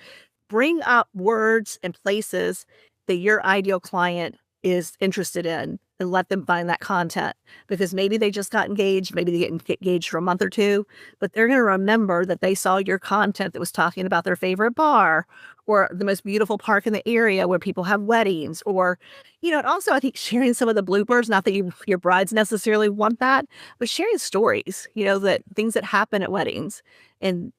Bring up words and places that your ideal client is interested in, and let them find that content, because maybe they just got engaged, maybe they get engaged for a month or two, but they're going to remember that they saw your content that was talking about their favorite bar, or the most beautiful park in the area where people have weddings, or, and also I think sharing some of the bloopers, not that your brides necessarily want that, but sharing stories, that things that happen at weddings, and,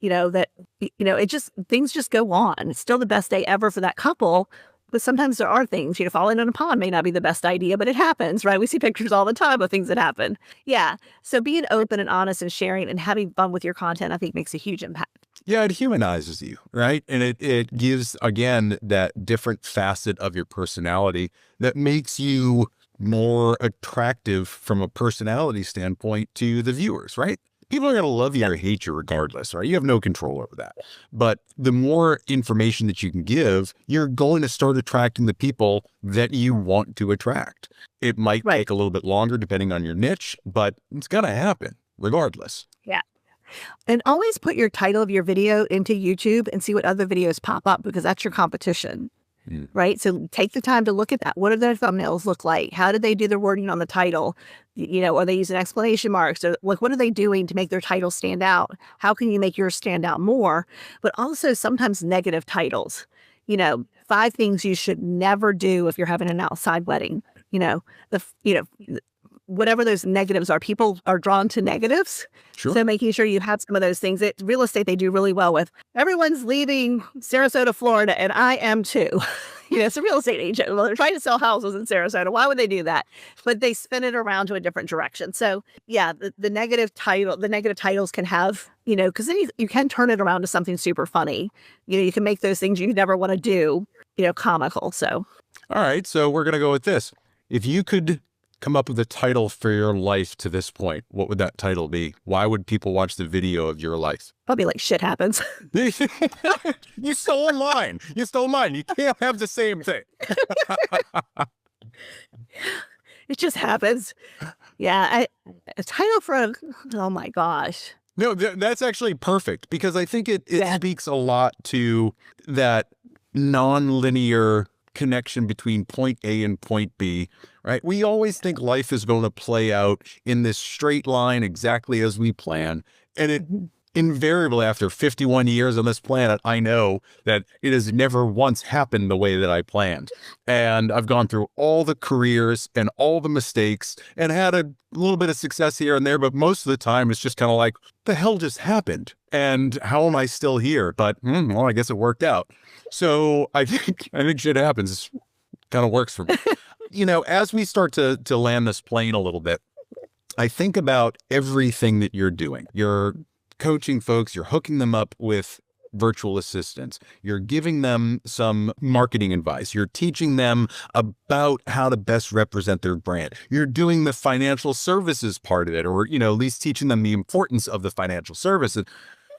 things just go on. It's still the best day ever for that couple. But sometimes there are things, falling in a pond may not be the best idea, but it happens, right? We see pictures all the time of things that happen. Yeah. So being open and honest and sharing and having fun with your content, I think, makes a huge impact. Yeah, it humanizes you, right? And it gives, again, that different facet of your personality that makes you more attractive from a personality standpoint to the viewers, right? People are going to love you or hate you regardless, right? You have no control over that. But the more information that you can give, you're going to start attracting the people that you want to attract. It might take a little bit longer depending on your niche, but it's going to happen regardless. Yeah. And always put your title of your video into YouTube and see what other videos pop up, because that's your competition. Right? So take the time to look at that. What do their thumbnails look like? How did they do their wording on the title? Are they using exclamation marks? Or what are they doing to make their title stand out? How can you make yours stand out more? But also sometimes negative titles. 5 things you should never do if you're having an outside wedding. Whatever those negatives are, people are drawn to negatives. Sure. So making sure you have some of those things. Real estate, they do really well with. Everyone's leaving Sarasota, Florida, and I am too. It's a real estate agent. Well, they're trying to sell houses in Sarasota. Why would they do that? But they spin it around to a different direction. So yeah, the negative titles can have, because then you can turn it around to something super funny. You can make those things you never want to do comical. So, All right. So we're going to go with this. If you could come up with a title for your life to this point, what would that title be? Why would people watch the video of your life? probably like shit happens. You stole mine. You stole mine. You can't have the same thing. It just happens. Yeah. A title for, oh my gosh. No, that's actually perfect because I think it Yeah. speaks a lot to that non-linear connection between point A and point B, right? We always think life is going to play out in this straight line exactly as we plan. And it invariably, after 51 years on this planet, I know that it has never once happened the way that I planned. And I've gone through all the careers and all the mistakes and had a little bit of success here and there, but most of the time it's just kind of like, the hell just happened? And how am I still here? But well, I guess it worked out. So I think shit happens. Kind of works for me. As we start to land this plane a little bit, I think about everything that you're doing. You're coaching folks, you're hooking them up with virtual assistants, you're giving them some marketing advice, you're teaching them about how to best represent their brand, you're doing the financial services part of it, or at least teaching them the importance of the financial services.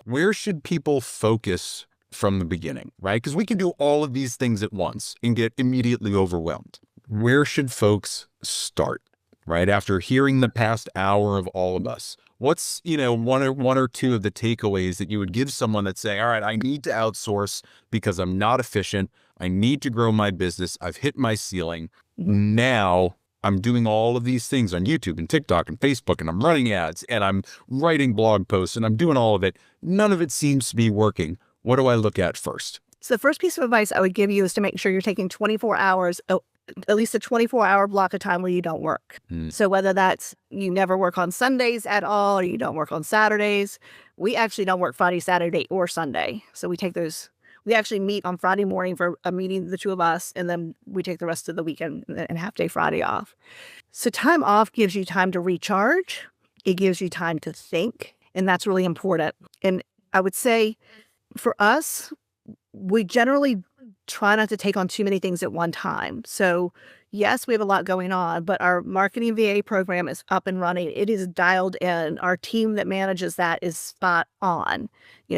Where should people focus from the beginning, right? Because we can do all of these things at once and get immediately overwhelmed. Where should folks start, right? After hearing the past hour of all of us, what's, one or two of the takeaways that you would give someone that's saying, all right, I need to outsource because I'm not efficient. I need to grow my business. I've hit my ceiling. Now I'm doing all of these things on YouTube and TikTok and Facebook, and I'm running ads and I'm writing blog posts and I'm doing all of it. None of it seems to be working. What do I look at first? So the first piece of advice I would give you is to make sure you're taking 24 hours, at least a 24-hour block of time where you don't work. So whether that's you never work on Sundays at all, or you don't work on Saturdays. We actually don't work Friday, Saturday, or Sunday. So we actually meet on Friday morning for a meeting, the two of us, and then we take the rest of the weekend and half day Friday off. So time off gives you time to recharge. It gives you time to think, and that's really important. And I would say for us, we generally try not to take on too many things at one time. So yes, we have a lot going on, but our marketing VA program is up and running. It is dialed in. Our team that manages that is spot on.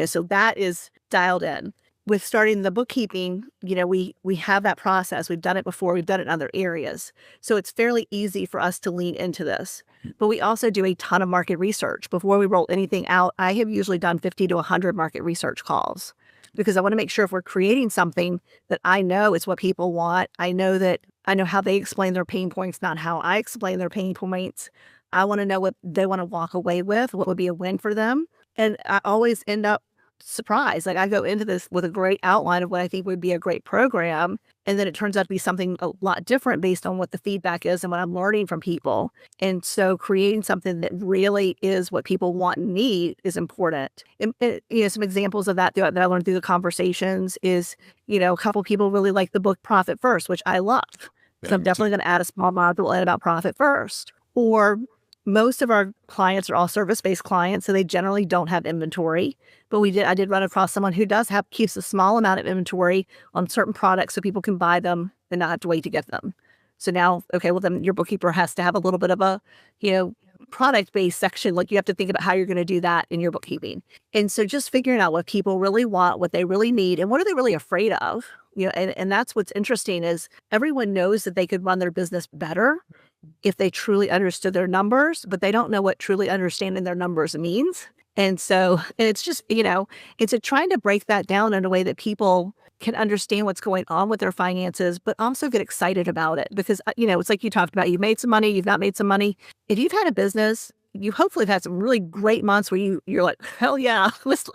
So that is dialed in. With starting the bookkeeping, we have that process. We've done it before. We've done it in other areas. So it's fairly easy for us to lean into this. But we also do a ton of market research. Before we roll anything out, I have usually done 50 to 100 market research calls because I want to make sure if we're creating something that I know is what people want. I know how they explain their pain points, not how I explain their pain points. I want to know what they want to walk away with, what would be a win for them. And I always end up surprised. Like I go into this with a great outline of what I think would be a great program. And then it turns out to be something a lot different based on what the feedback is and what I'm learning from people. And so creating something that really is what people want and need is important. And some examples of that I learned through the conversations is, a couple people really like the book Profit First, which I love. So I'm definitely going to add a small module in about Profit First. Or most of our clients are all service-based clients, so they generally don't have inventory. But I did run across someone who keeps a small amount of inventory on certain products so people can buy them and not have to wait to get them. So now, okay, well then your bookkeeper has to have a little bit of a, product-based section. Like you have to think about how you're going to do that in your bookkeeping. And so just figuring out what people really want, what they really need, and what are they really afraid of. And that's what's interesting is everyone knows that they could run their business better if they truly understood their numbers, but they don't know what truly understanding their numbers means. And it's just, it's trying to break that down in a way that people can understand what's going on with their finances, but also get excited about it. Because, it's like you talked about, you've made some money, you've not made some money. If you've had a business, you hopefully have had some really great months where you're like, hell yeah, let's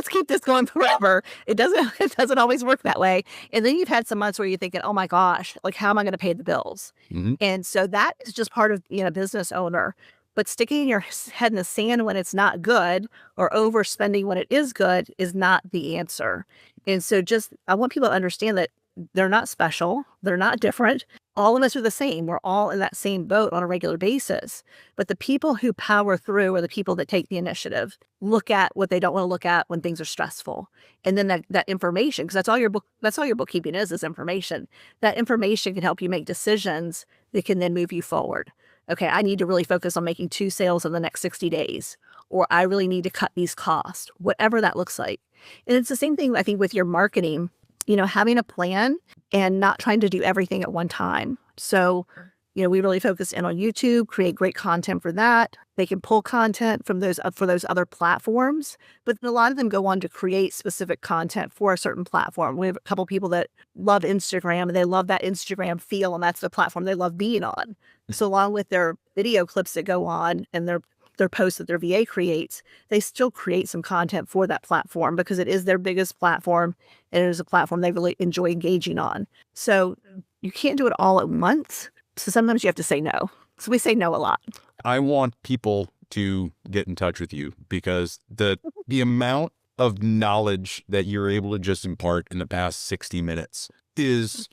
keep this going forever. It doesn't always work that way. And then you've had some months where you're thinking, oh my gosh, like how am I going to pay the bills? Mm-hmm. And so that is just part of being a business owner. But sticking your head in the sand when it's not good or overspending when it is good is not the answer. And so I want people to understand that they're not special. They're not different. All of us are the same. We're all in that same boat on a regular basis. But the people who power through are the people that take the initiative, look at what they don't want to look at when things are stressful. And then that information, because that's all your bookkeeping is information. That information can help you make decisions that can then move you forward. Okay, I need to really focus on making 2 sales in the next 60 days, or I really need to cut these costs, whatever that looks like. And it's the same thing, I think, with your marketing, having a plan and not trying to do everything at one time. So, we really focus in on YouTube, create great content for that. They can pull content from those other platforms, but a lot of them go on to create specific content for a certain platform. We have a couple people that love Instagram and they love that Instagram feel, and that's the platform they love being on. So along with their video clips that go on and their posts that their VA creates, they still create some content for that platform because it is their biggest platform and it is a platform they really enjoy engaging on. So you can't do it all at once. So sometimes you have to say no. So we say no a lot. I want people to get in touch with you because the amount of knowledge that you're able to just impart in the past 60 minutes is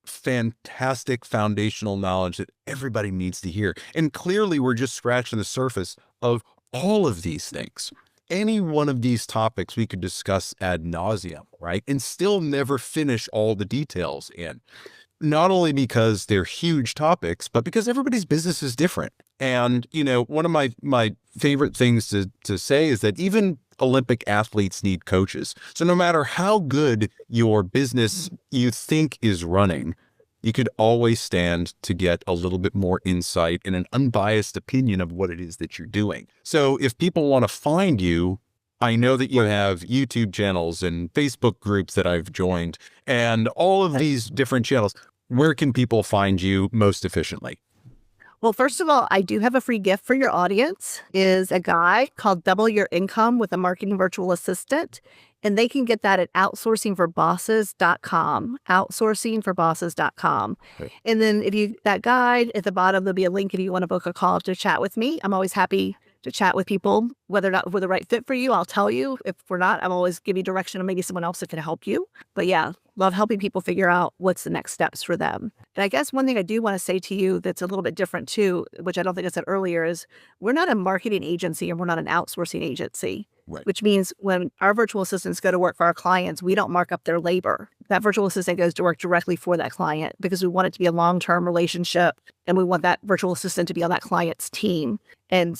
fantastic foundational knowledge that everybody needs to hear. And clearly we're just scratching the surface of all of these things. Any one of these topics we could discuss ad nauseum, right? And still never finish all the details in. Not only because they're huge topics, but because everybody's business is different. And, one of my favorite things to say is that even Olympic athletes need coaches. So no matter how good your business you think is running, you could always stand to get a little bit more insight and an unbiased opinion of what it is that you're doing. So if people want to find you, I know that you have YouTube channels and Facebook groups that I've joined and all of these different channels. Where can people find you most efficiently? Well, first of all, I do have a free gift for your audience. Is a guide called Double Your Income with a Marketing Virtual Assistant. And they can get that at outsourcingforbosses.com, outsourcingforbosses.com. Okay. And then that guide at the bottom, there'll be a link if you want to book a call to chat with me. I'm always happy to chat with people, whether or not we're the right fit for you. I'll tell you. If we're not, I'm always give you direction on maybe someone else that can help you. But yeah, love helping people figure out what's the next steps for them. And I guess one thing I do want to say to you that's a little bit different too, which I don't think I said earlier, is we're not a marketing agency and we're not an outsourcing agency. Right. Which means when our virtual assistants go to work for our clients, we don't mark up their labor. That virtual assistant goes to work directly for that client because we want it to be a long-term relationship and we want that virtual assistant to be on that client's team. And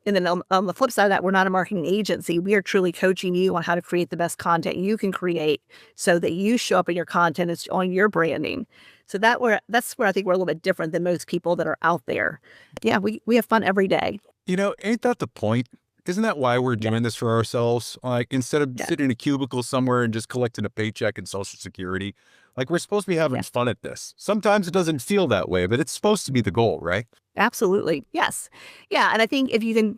then on the flip side of that, we're not a marketing agency. We are truly coaching you on how to create the best content you can create so that you show up in your content, it's on your branding. So that's where I think we're a little bit different than most people that are out there. Yeah, we have fun every day. Ain't that the point? Isn't that why we're doing this for ourselves? Like, instead of sitting in a cubicle somewhere and just collecting a paycheck and Social Security, like, we're supposed to be having fun at this. Sometimes it doesn't feel that way, but it's supposed to be the goal, right? Absolutely. Yes. Yeah. And I think if you can,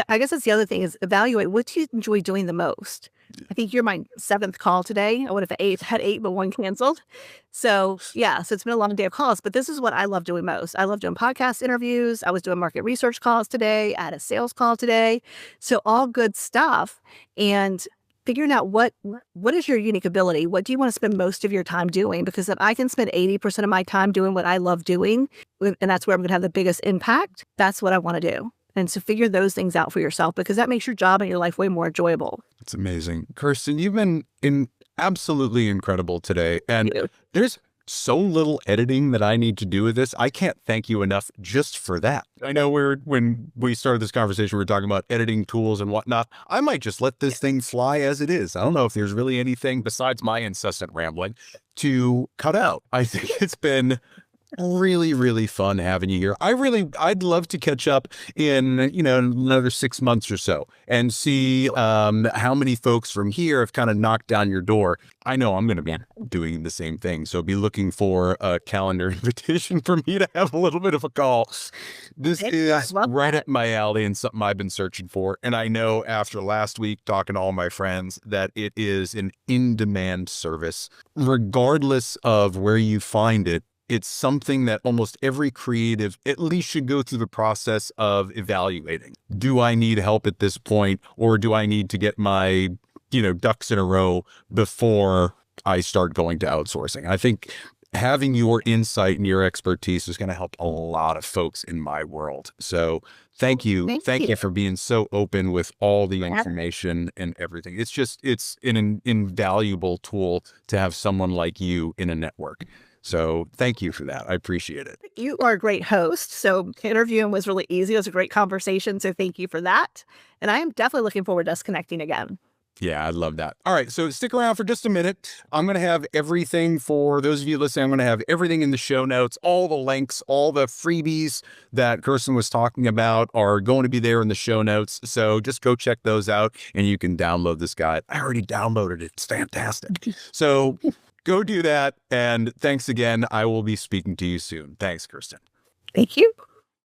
I guess that's the other thing is evaluate what you enjoy doing the most. I think you're my 7th call today. I would have had 8, but 1 canceled. So it's been a long day of calls, but this is what I love doing most. I love doing podcast interviews. I was doing market research calls today. I had a sales call today. So all good stuff. And figuring out what is your unique ability? What do you want to spend most of your time doing? Because if I can spend 80% of my time doing what I love doing, and that's where I'm going to have the biggest impact, that's what I want to do. And so figure those things out for yourself because that makes your job and your life way more enjoyable. It's amazing. Kirsten, you've been absolutely incredible today. And there's so little editing that I need to do with this. I can't thank you enough just for that. I know when we started this conversation, we were talking about editing tools and whatnot. I might just let this thing fly as it is. I don't know if there's really anything besides my incessant rambling to cut out. I think it's been really, really fun having you here. I'd love to catch up in, another 6 months or so and see how many folks from here have kind of knocked down your door. I know I'm going to be doing the same thing. So be looking for a calendar invitation for me to have a little bit of a call. This is right up my alley and something I've been searching for. And I know after last week talking to all my friends that it is an in-demand service. Regardless of where you find it, it's something that almost every creative at least should go through the process of evaluating. Do I need help at this point, or do I need to get my, ducks in a row before I start going to outsourcing. I think having your insight and your expertise is going to help a lot of folks in my world. So thank you. Thank Thank you. you for being so open with all the Yeah. information and everything. It's an invaluable tool to have someone like you in a network. So thank you for that. I appreciate it. You are a great host. So interviewing was really easy. It was a great conversation. So thank you for that. And I am definitely looking forward to us connecting again. Yeah, I love that. All right, so stick around for just a minute. I'm going to have everything for those of you listening. I'm going to have everything in the show notes. All the links, all the freebies that Kirsten was talking about are going to be there in the show notes. So just go check those out and you can download this guide. I already downloaded it. It's fantastic. So go do that. And thanks again. I will be speaking to you soon. Thanks, Kirsten. Thank you.